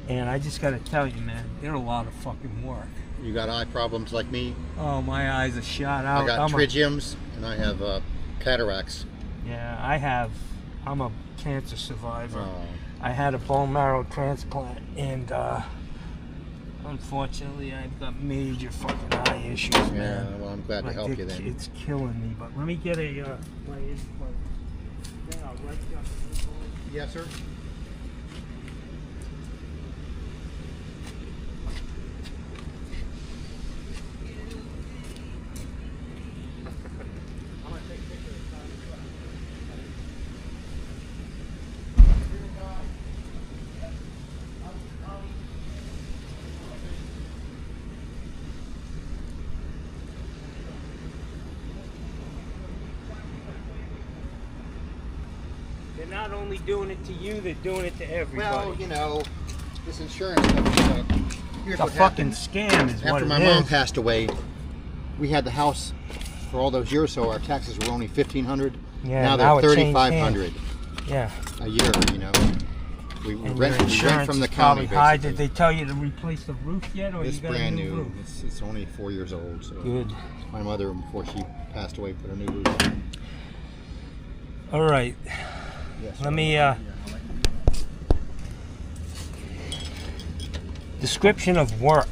And I just gotta tell you, man, they're a lot of fucking work. You got eye problems like me. Oh, my eyes are shot out. I got I'm a- trigiums and I have cataracts. Yeah, I'm a cancer survivor. Oh. I had a bone marrow transplant, and unfortunately, I've got major fucking eye issues, Yeah, man. well, I'm glad to Like, help you then. It's killing me. But let me get a my invoice. Then I'll write you up an invoice. Yes, sir. They're not only doing it to you, they're doing it to everybody. Well, you know, this insurance stuff. Here's it's a what fucking happened. scam is what After it my is. mom passed away, we had the house for all those years. So our taxes were only $1,500. Yeah, now now they're it changed $3,500 Yeah. a year. You know, we And rent, your we insurance rent from the is probably county. high. Basically. Did they tell you to replace the roof yet, or It's you got brand a new new. roof? It's only 4 years old. So Good. my mother, before she passed away, put a new roof on. All right. Yes, Let me. Description of work.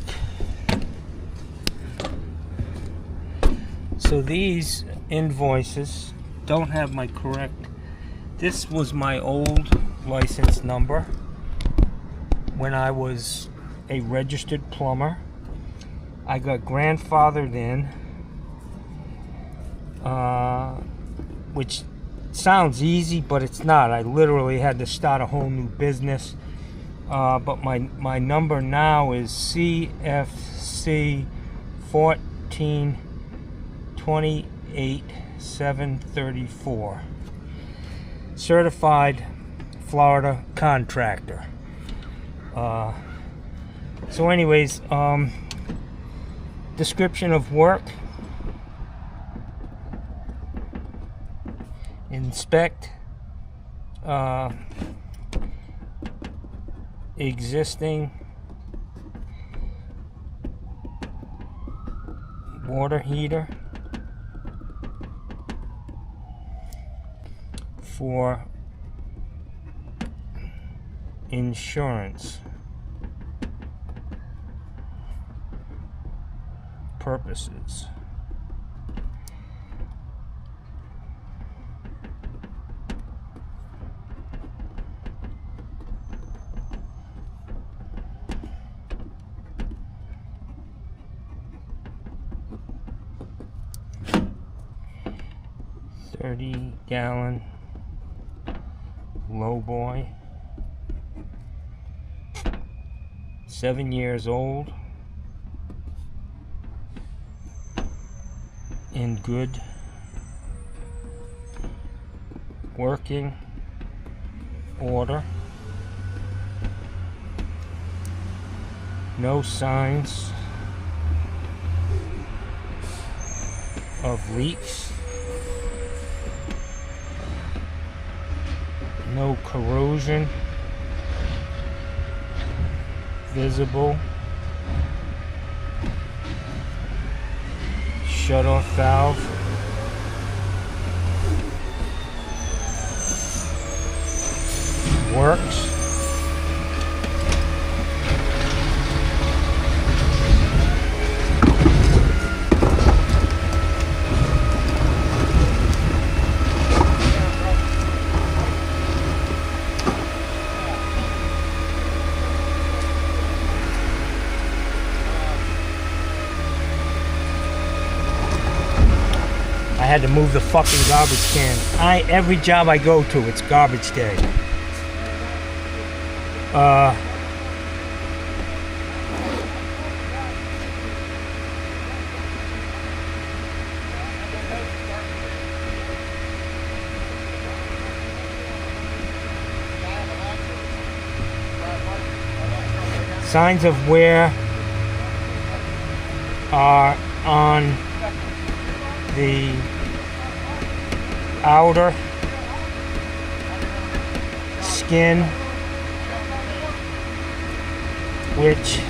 So these invoices don't have my correct. This was my old license number when I was a registered plumber. I got grandfathered in, which sounds easy, but it's not. I literally had to start a whole new business. But my number now is CFC 1428734. Certified Florida contractor. So anyways, description of work: inspect existing water heater for insurance purposes. $30-gallon lowboy, 7 years old, in good working order, no signs of leaks, no corrosion visible, shut-off valve works. I had to move the fucking garbage can. Every job I go to, it's garbage day. Signs of wear are on the outer skin, which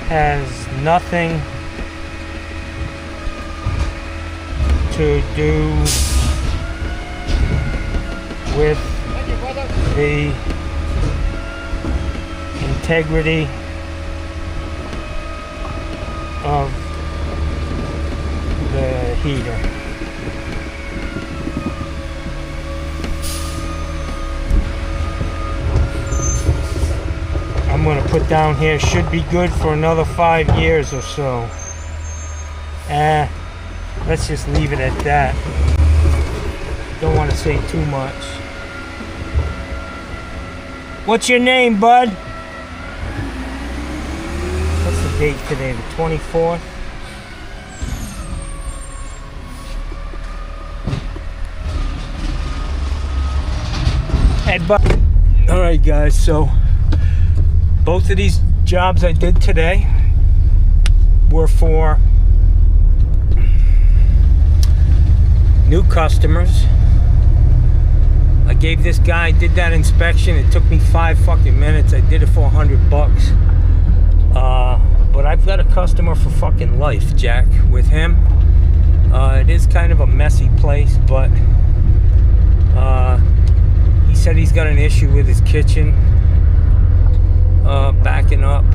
has nothing to do with the integrity of the heater. I'm going to put down here, should be good for another 5 years or so. Let's just leave it at that. Don't want to say too much. What's your name, bud? What's the date today? The 24th? Hey, bud. Alright, guys, so both of these jobs I did today were for new customers. I gave this guy, did that inspection. It took me 5 fucking minutes. I did it for $100 bucks. But I've got a customer for fucking life, Jack, with him. It is kind of a messy place, but he said he's got an issue with his kitchen backing up,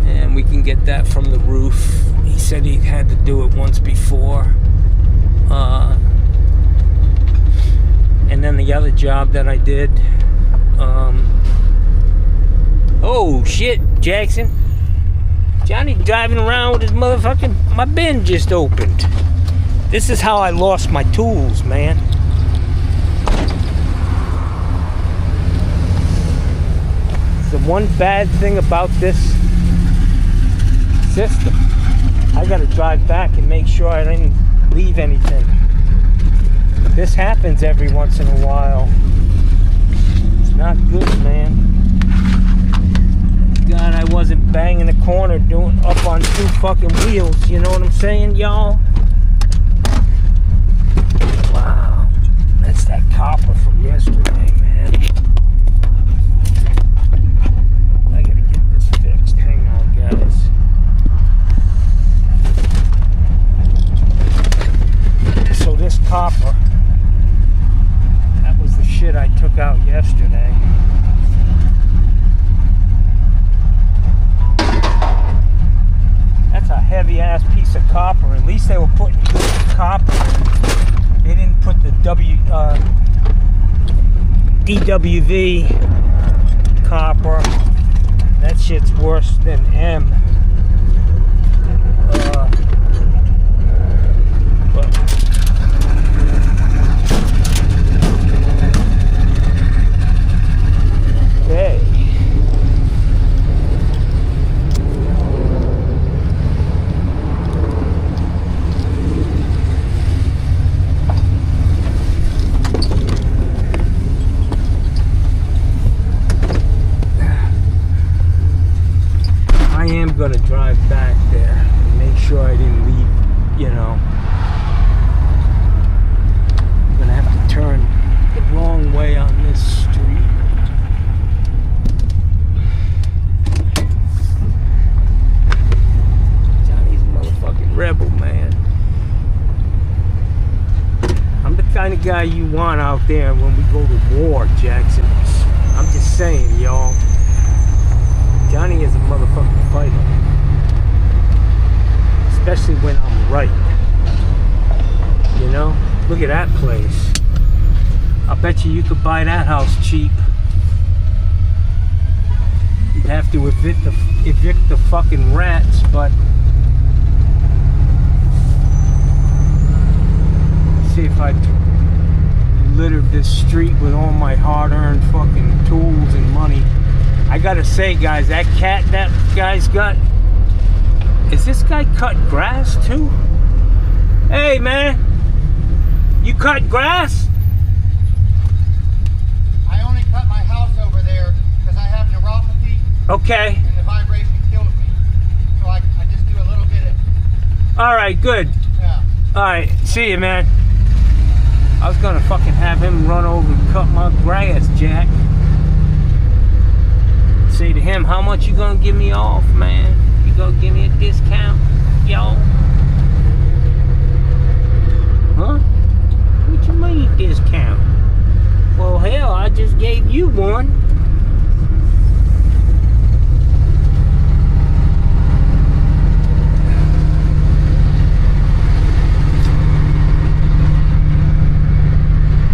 and we can couldn't get that from the roof. He said he had to do it once before. And then the other job that I did, oh shit, Jackson. Johnny driving around with his motherfucking, my bin just opened. This is how I lost my tools, man. The one bad thing about this system, I gotta drive back and make sure I didn't leave anything. This happens every once in a while. It's not good, man. God, I wasn't banging the corner doing up on 2 fucking wheels, you know what I'm saying, y'all? Wow, that's that copper from yesterday, man. I gotta get this fixed. Hang on, guys. So this copper, that was the shit I took out yesterday. That's a heavy ass piece of copper. At least they were putting good copper in. They didn't put the DWV copper. That shit's worse than M. But okay. I am gonna drive back there and make sure I didn't leave, you know. I'm gonna have to turn the wrong way on this street. Johnny's a motherfucking rebel, man. I'm the kind of guy you want out there when we go to war, Jackson. I'm just saying, y'all. Johnny is a motherfucking fighter. Especially when I'm right. You know? Look at that place. I bet you could buy that house cheap. You'd have to evict the fucking rats, but... see if I littered this street with all my hard-earned fucking tools and money. I gotta say, guys, that cat that guy's got, is this guy cut grass too? Hey, man, you cut grass? I only cut my house over there because I have neuropathy. Okay. And the vibration kills me. So I just do a little bit of... All right, good. Yeah. All right, see you, man. I was gonna fucking have him run over and cut my grass, Jack. Say to him, how much you gonna give me off, man? You gonna give me a discount, yo? Huh? What you mean discount? Well, hell, I just gave you one.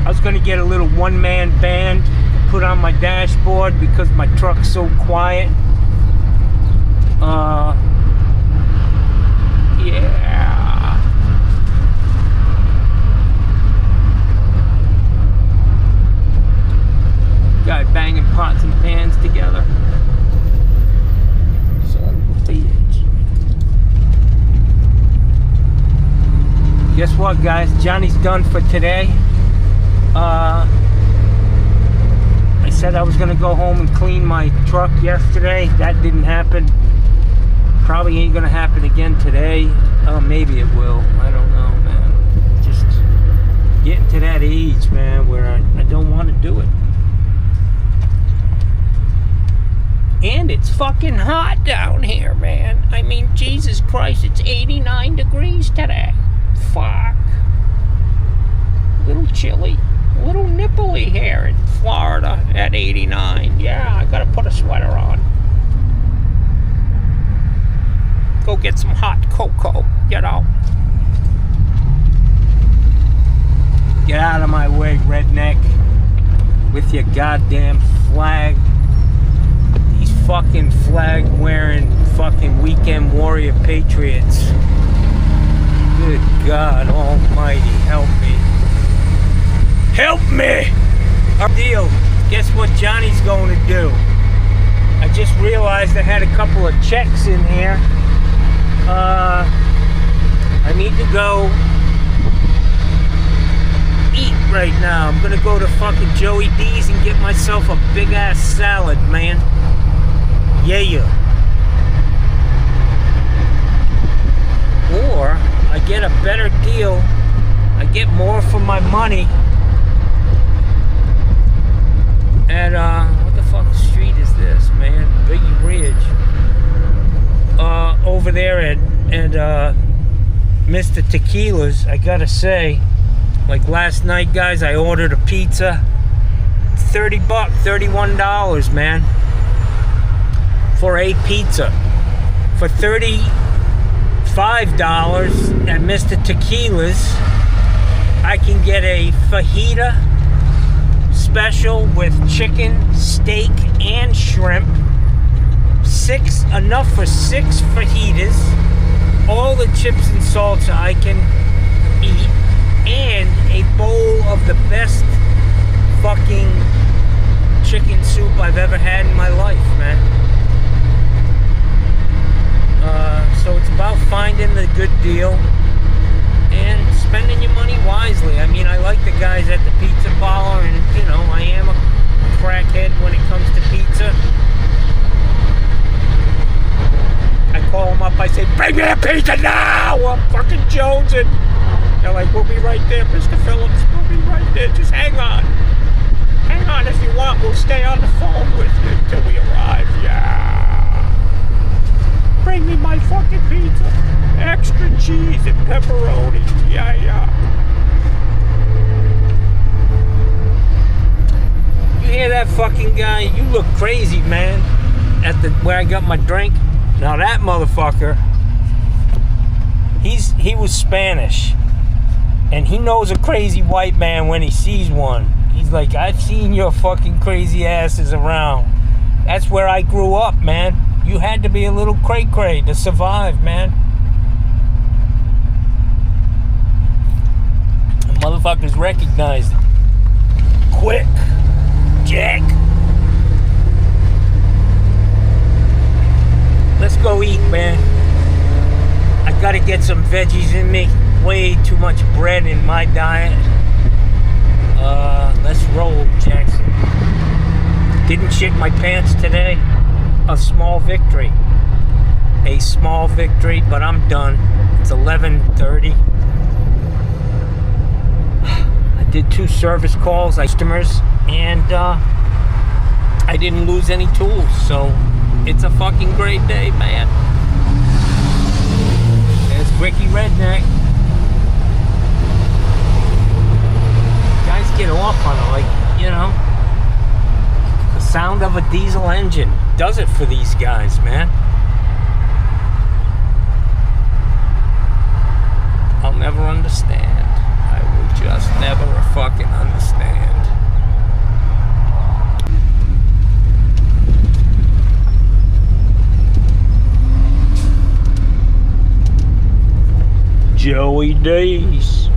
I was gonna get a little one-man band put on my dashboard because my truck's so quiet. Yeah. Guy banging pots and pans together. Son of a bitch. Guess what, guys? Johnny's done for today. I said I was gonna go home and clean my truck yesterday. That didn't happen. Probably ain't gonna happen again today. Maybe it will. I don't know, man. Just getting to that age, man, where I don't want to do it. And it's fucking hot down here, man. I mean, Jesus Christ, it's 89 degrees today. Fuck. A little chilly. A little nipply here in Florida at 89. Yeah, I gotta put a sweater on. go get some hot cocoa, you know. Get out of my way, redneck, with your goddamn flag. These fucking flag-wearing fucking weekend warrior patriots. Good God almighty, help me. Help me! Our deal. Guess what Johnny's going to do? I just realized I had a couple of checks in here. I need to go eat right now. I'm gonna go to fucking Joey D's and get myself a big ass salad, man. Yeah. Or I get a better deal. I get more for my money at what the fuck street is this, man? Biggie Ridge. Over there at Mr. Tequila's. I gotta say, like last night, guys, I ordered a pizza. $30, $31, man, for a pizza. For $35 at Mr. Tequila's, I can get a fajita special with chicken, steak, and shrimp. Enough for 6 fajitas. All the chips and salsa I can eat. And a bowl of the best fucking chicken soup I've ever had in my life, man. So it's about finding the good deal and spending your money wisely. I mean, I like the guys at the pizza parlor, and you know, I am a crackhead when it comes to pizza. I call them up, I say, bring me a pizza now! I'm fucking jonesing. They're like, we'll be right there, Mr. Phillips. We'll be right there. Just hang on. Hang on if you want. We'll stay on the phone with you until we arrive. Yeah. Bring me my fucking pizza. Extra cheese and pepperoni. Yeah. You hear that fucking guy? You look crazy, man. At where I got my drink. Now that motherfucker, he was Spanish. And he knows a crazy white man when he sees one. He's like, I've seen your fucking crazy asses around. That's where I grew up, man. You had to be a little cray-cray to survive, man. The motherfuckers recognized it. Quick. Jack. Let's go eat, man. I gotta get some veggies in me. Way too much bread in my diet. Let's roll, Jackson. Didn't shit my pants today. A small victory. A small victory, but I'm done. It's 11:30. I did 2 service calls, customers, and I didn't lose any tools, so it's a fucking great day, man. There's Ricky Redneck. Guys get off on it, like, you know, the sound of a diesel engine does it for these guys, man. I'll never understand. I will just never fucking understand. Joey D's.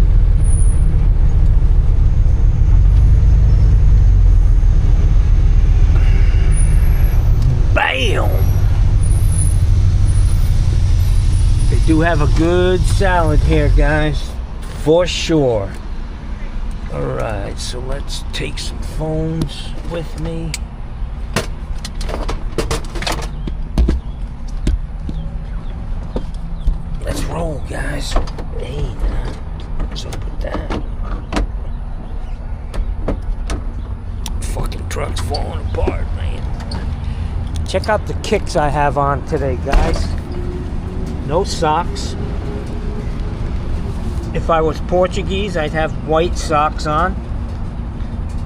Bam! They do have a good salad here, guys, for sure. Alright, so let's take some phones with me. Let's roll, guys. Hey, now. So put that. Fucking truck's falling apart, man. Check out the kicks I have on today, guys. No socks. If I was Portuguese, I'd have white socks on.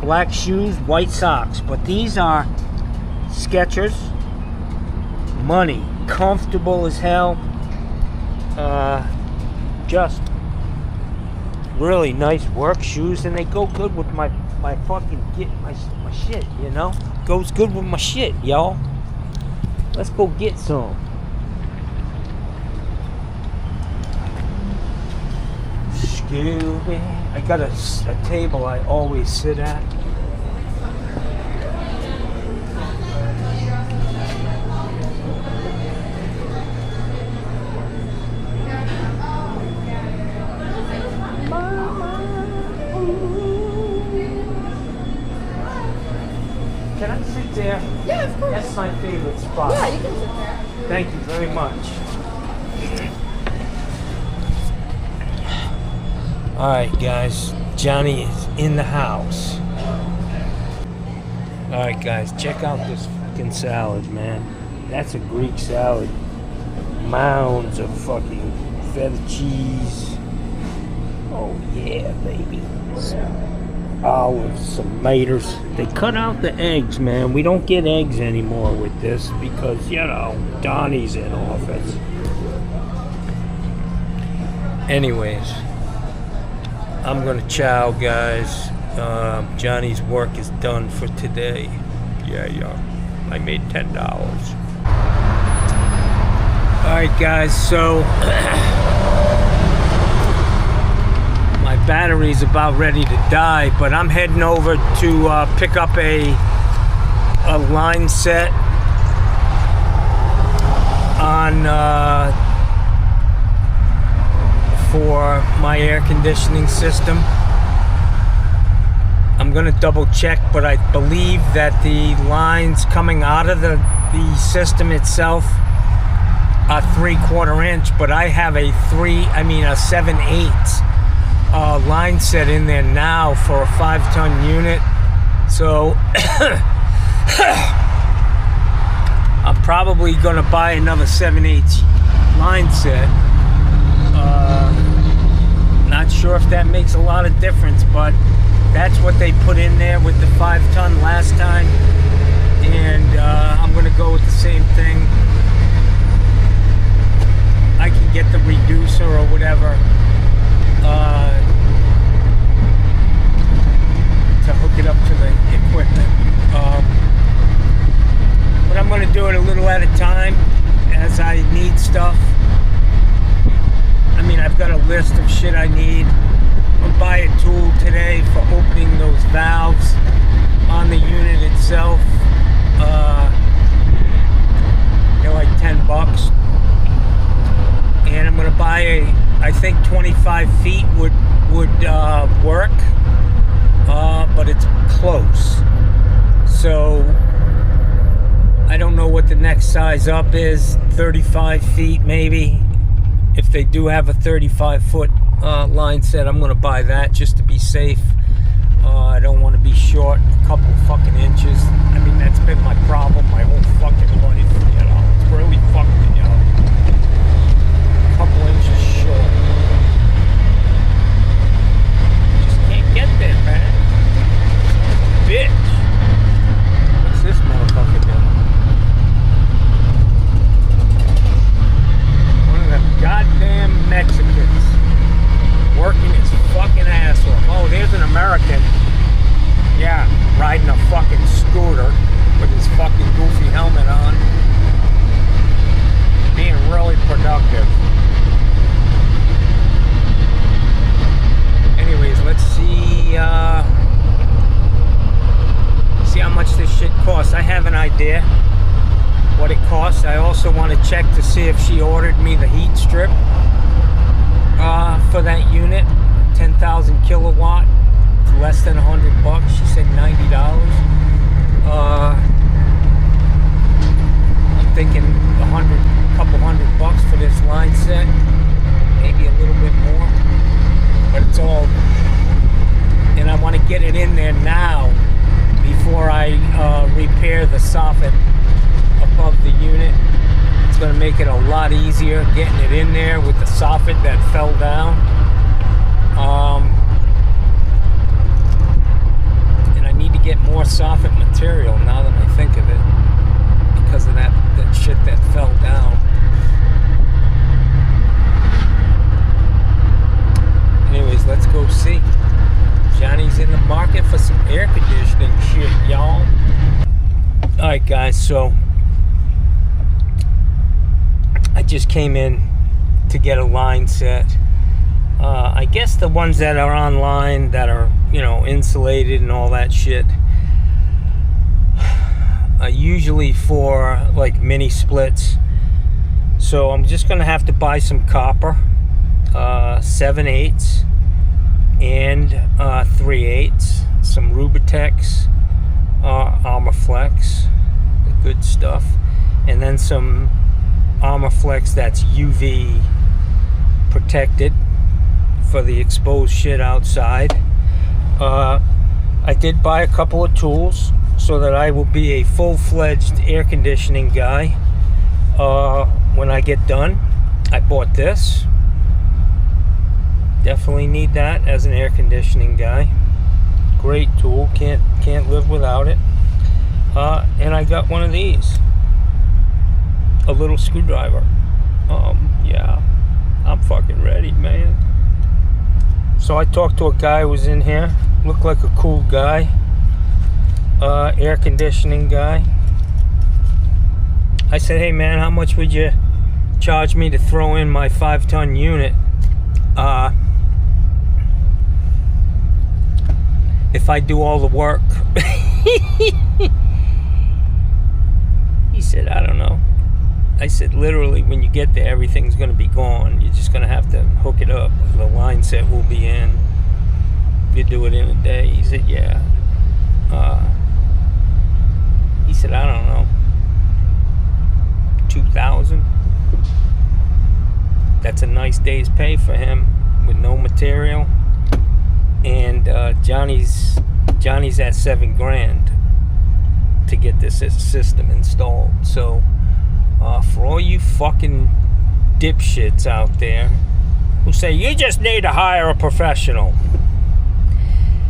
Black shoes, white socks. But these are Skechers. Money. Comfortable as hell. just really nice work shoes, and they go good with my fucking my shit, you know? Goes good with my shit, y'all. Let's go get some. Excuse me. I got a table I always sit at. Can I sit there? Yeah, of course. That's my favorite spot. Yeah, you can sit there. Thank you very much. Alright guys, Johnny is in the house. Alright guys, check out this fucking salad, man. That's a Greek salad. Mounds of fucking feta cheese. Oh yeah, baby. Some olives, some tomatoes. They cut out the eggs, man. We don't get eggs anymore with this because, you know, Donnie's in office. Anyways, I'm gonna chow, guys. Johnny's work is done for today. Yeah. I made $10. Alright guys, so my battery's about ready to die, but I'm heading over to pick up a line set on for my air conditioning system. I'm gonna double check, but I believe that the lines coming out of the system itself are 3/4 inch, but I have a 7/8 line set in there now for a 5-ton unit. So I'm probably gonna buy another 7/8 line set. Not sure if that makes a lot of difference, but that's what they put in there with the 5-ton last time, and I'm gonna go with the same thing. I can get the reducer or whatever to hook it up to the equipment, but I'm gonna do it a little at a time as I need stuff. I mean, I've got a list of shit I need. I'll buy a tool today for opening those valves on the unit itself. They're like $10. And I'm gonna buy I think 25 feet would work, but it's close. So I don't know what the next size up is, 35 feet maybe. If they do have a 35-foot line set, I'm gonna buy that just to be safe. I don't want to be short a couple fucking inches. I mean, that's been my problem my whole fucking life, you know. It's really fucking, you know, a couple inches short. Just can't get there, man. Bitch. What's this motherfucker doing? Goddamn Mexicans working his fucking ass off. Oh, there's an American, yeah, riding a fucking scooter with his fucking goofy helmet on, being really productive. Anyways, let's see how much this shit costs. I have an idea what it costs. I also want to check to see if she ordered me the heat strip for that unit, 10,000 kilowatt. It's less than $100. She said $90. I'm thinking a couple $100 for this line set, maybe a little bit more, but it's all, and I want to get it in there now before I repair the soffit above the unit. It's going to make it a lot easier getting it in there with the soffit that fell down. And I need to get more soffit material now that I think of it, because of that shit that fell down. guys, so I just came in to get a line set. I guess the ones that are online that are, you know, insulated and all that shit are usually for like mini splits. So I'm just gonna have to buy some copper, 7/8 and 3/8, some Rubitex, Armorflex, the good stuff, and then some Armorflex that's UV protected for the exposed shit outside. I did buy a couple of tools so that I will be a full-fledged air conditioning guy when I get done. I bought this. Definitely need that as an air conditioning guy. Great tool, can't live without it. And I got one of these, a little screwdriver. Yeah, I'm fucking ready, man. So I talked to a guy who was in here, looked like a cool guy, air conditioning guy. I said, hey man, how much would you charge me to throw in my 5-ton unit if I do all the work? He said, I don't know. I said, literally, when you get there, everything's going to be gone. You're just going to have to hook it up. The line set will be in. You do it in a day. He said, yeah. He said, I don't know, 2,000. That's a nice day's pay for him with no material. And Johnny's at $7,000 to get this system installed. So for all you fucking dipshits out there who say you just need to hire a professional,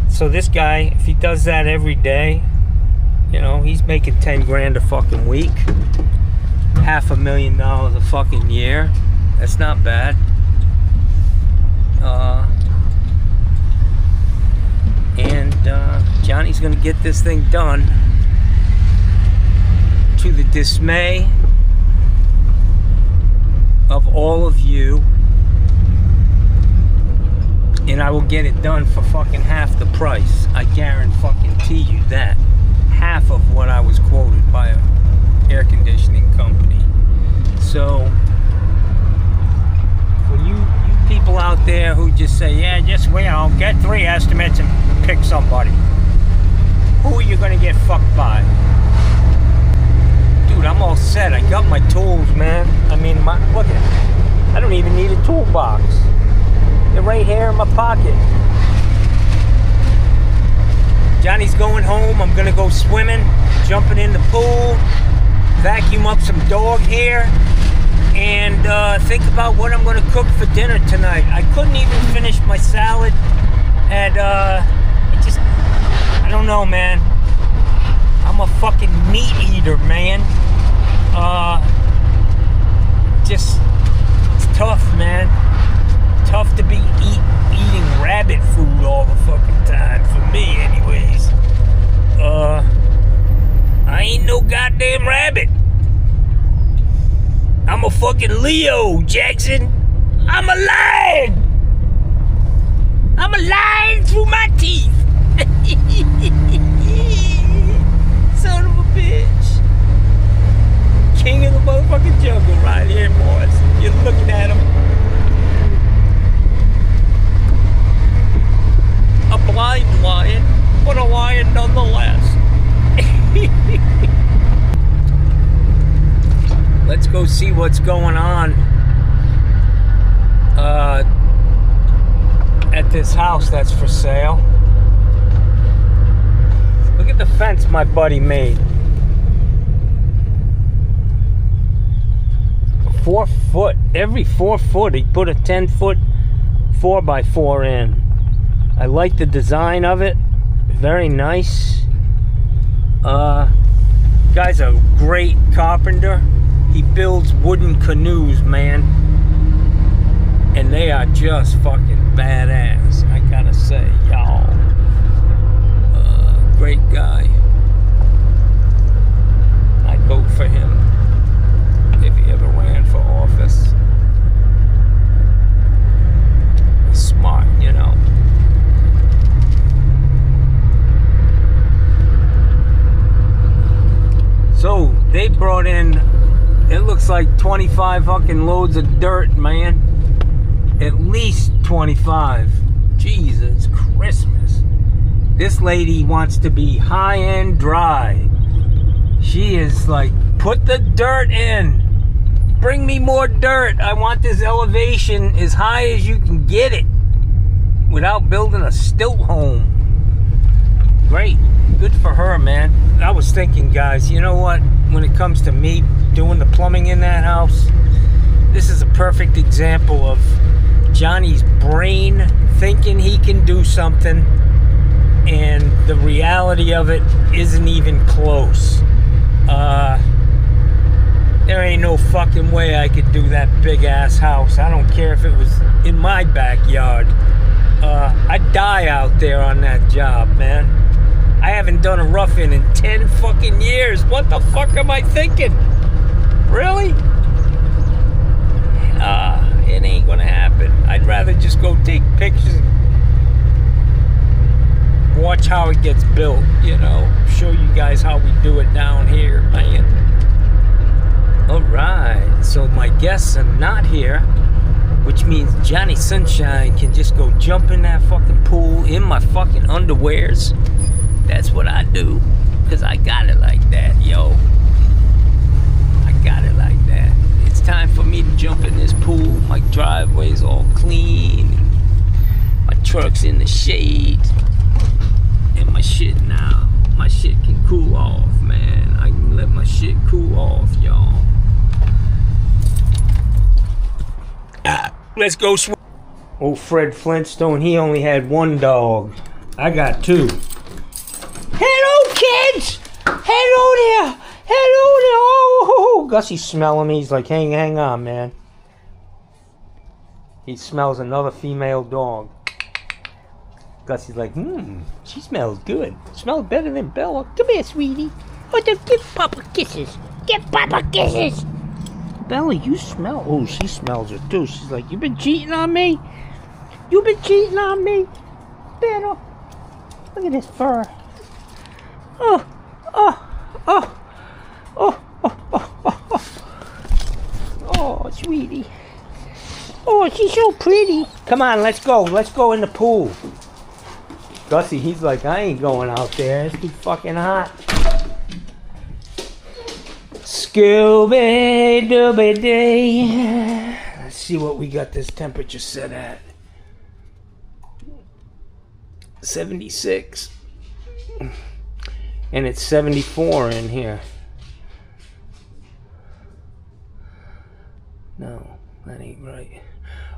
so this guy, if he does that every day, you know, he's making $10,000 a fucking week, $500,000 a fucking year. That's not bad. And Johnny's gonna get this thing done, to the dismay of all of you, and I will get it done for fucking half the price. I guarantee you that. Half of what I was quoted by an air conditioning company. So for you people out there who just say, yeah, just, you know, get 3 estimates and pick somebody, who are you gonna get fucked by? Dude, I'm all set. I got my tools, man. I mean, look at it. I don't even need a toolbox. They're right here in my pocket. Johnny's going home. I'm gonna go swimming, jumping in the pool, vacuum up some dog hair, and think about what I'm gonna cook for dinner tonight. I couldn't even finish my salad, and I don't know, man. I'm a fucking meat eater, man. It's tough, man. Tough to be eating rabbit food all the fucking time, for me anyways. I ain't no goddamn rabbit. I'm a fucking Leo, Jackson. I'm a lion. I'm a lion through my teeth. Son of a bitch. King of the motherfucking jungle right here, boys. You're looking at him. A blind lion, but a lion nonetheless. Let's go see what's going on at this house that's for sale. Look at the fence my buddy made. 4 foot. Every 4 foot he put a 10-foot 4x4 in. I like the design of it. Very nice. Guy's a great carpenter. He builds wooden canoes, man. And they are just fucking badass, I gotta say, y'all. Great guy. I vote for him if he ever ran for office. He's smart, you know. So they brought in, it looks like 25 fucking loads of dirt, man. At least 25. Jesus Christmas. This lady wants to be high-end dry. She is like, put the dirt in. Bring me more dirt. I want this elevation as high as you can get it without building a stilt home. Great. Good for her, man. I was thinking, guys, you know what? When it comes to me doing the plumbing in that house, this is a perfect example of Johnny's brain thinking he can do something, and the reality of it isn't even close. There ain't no fucking way I could do that big ass house. I don't care if it was in my backyard. I'd die out there on that job, man. I haven't done a rough-in 10 fucking years. What the fuck am I thinking? Really? It ain't gonna happen. I'd rather just go take pictures and watch how it gets built, you know. Show you guys how we do it down here, man. Alright, so my guests are not here, which means Johnny Sunshine can just go jump in that fucking pool in my fucking underwears. That's what I do, because I got it like that, yo. I got it like that. It's time for me to jump in this pool. My driveway's all clean. My truck's in the shade. And my shit now. My shit can cool off, man. I can let my shit cool off, y'all. Let's go swim. Old Fred Flintstone, he only had one dog. I got two. Hello, kids! Hello there! Hello there! Oh, Gussie's smelling me. He's like, hang on, man. He smells another female dog. Gussie's like, she smells good. Smells better than Bella. Come here, sweetie. Oh, give Papa kisses. Give Papa kisses. Bella, you smell. Oh, she smells it too. She's like, you been cheating on me? You been cheating on me? Bella. Look at this fur. Oh, sweetie. Oh, she's so pretty. Come on, let's go. Let's go in the pool. Gussie, he's like, I ain't going out there. It's too fucking hot. Scooby Dooby Day. Let's see what we got this temperature set at. 76. And it's 74 in here. No, that ain't right.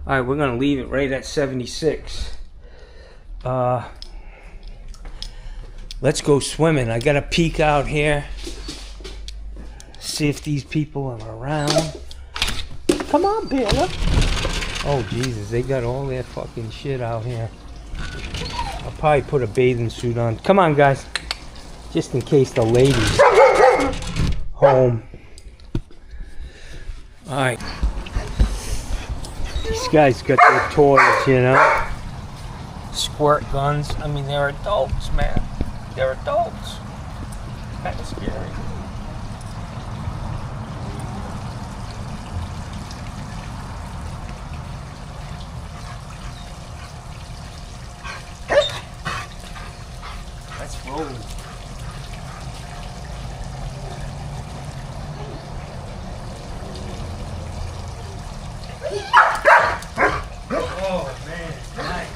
Alright, we're gonna leave it right at 76. Let's go swimming. I gotta peek out here. See if these people are around. Come on, Bella. Oh, Jesus, they got all their fucking shit out here. I'll probably put a bathing suit on. Come on, guys. Just in case the ladies home. Alright. These guys got their toys, you know. Squirt guns. I mean, they're adults, man. They're adults. Kind of scary. Let's roll. Oh man, nice.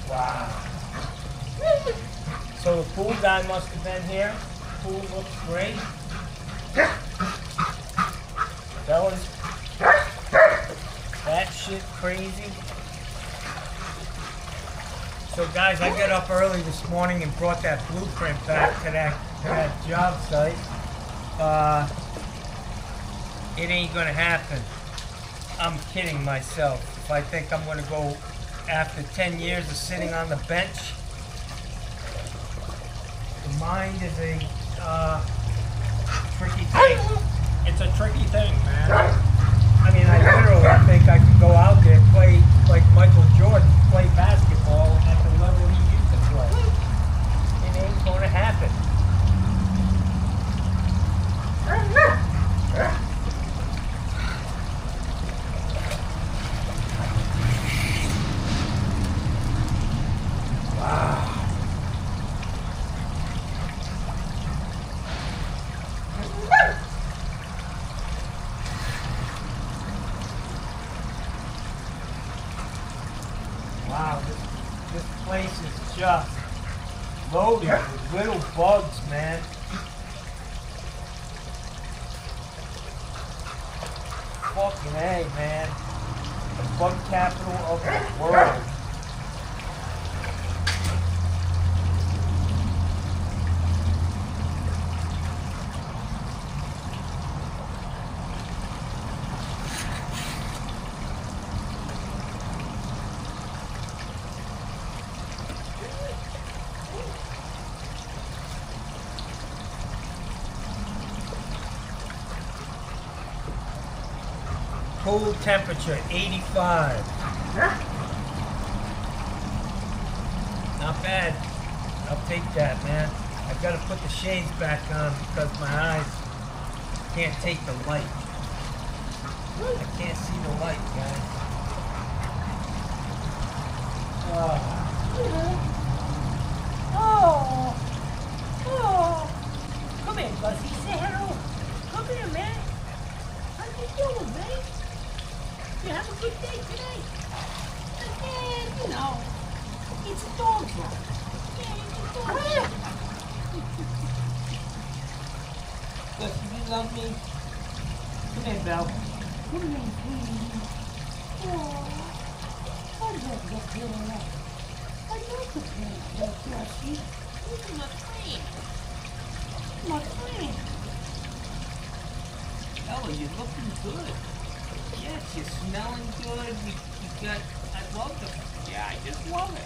Wow. So the pool guy must have been here. Pool looks great. Fellas, that shit crazy. So guys, I got up early this morning and brought that blueprint back to that job site. It ain't gonna happen. I'm kidding myself if I think I'm gonna go after 10 years of sitting on the bench. The mind is a tricky thing. It's a tricky thing, man. I mean, I literally think I could go out there and play like Michael Jordan, play basketball at the level he used to play. It ain't gonna happen. Wow, this place is just loaded with little bugs, man. Fucking A, man. The bug capital of the world. Cold temperature, 85. Not bad. I'll take that, man. I've got to put the shades back on because my eyes can't take the light. I can't see the light, guys. Oh, come here, Buzzy. Say hello. Come here, man. How you doing, man? You have a good day today? Yeah, you know, it's a dog's life. Yeah, it's a dog's life. Buzzy, you love me? Come here, Belle. Come here, please. Oh, I love your pillow. I love the pillow, Buzzy. You're my friend. My friend. Oh, you're looking good. Yes, you're smelling good. You got, I love them. Yeah, I just love it.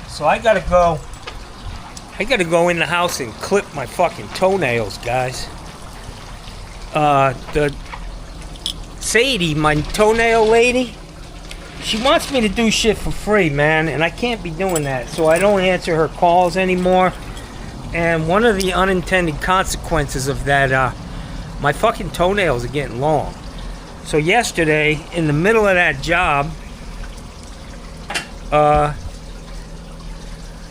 So I gotta go in the house and clip my fucking toenails, guys. The Sadie, my toenail lady, she wants me to do shit for free, man, and I can't be doing that, so I don't answer her calls anymore. And one of the unintended consequences of that, my fucking toenails are getting long. So yesterday, in the middle of that job,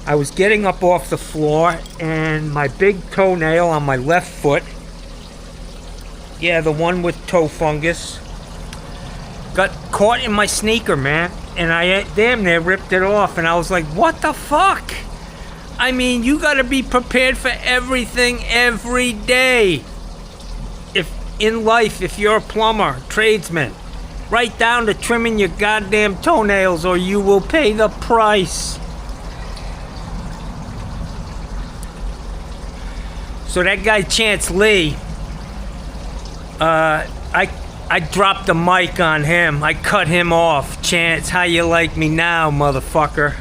I was getting up off the floor and my big toenail on my left foot, yeah, the one with toe fungus, got caught in my sneaker, man, and I damn near ripped it off, and I was like, what the fuck? I mean, you gotta be prepared for everything every day. If in life, if you're a plumber, tradesman, right down to trimming your goddamn toenails or you will pay the price. So that guy Chance Lee, I dropped the mic on him. I cut him off. Chance, how you like me now, motherfucker?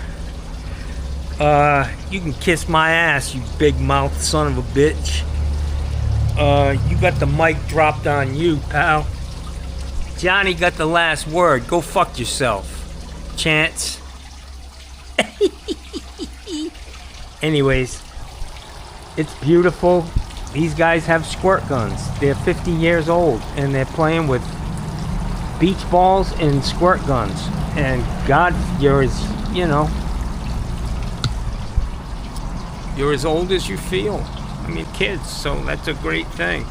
You can kiss my ass, you big mouth son of a bitch. You got the mic dropped on you, pal. Johnny got the last word. Go fuck yourself, Chance. Anyways, it's beautiful. These guys have squirt guns. They're 50 years old and they're playing with beach balls and squirt guns. And God, you're as old as you feel. I mean, kids, so that's a great thing.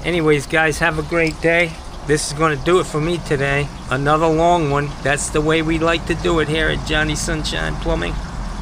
Anyways, guys, have a great day. this is going to do it for me today. Another long one. That's the way we like to do it here at Johnny Sunshine Plumbing.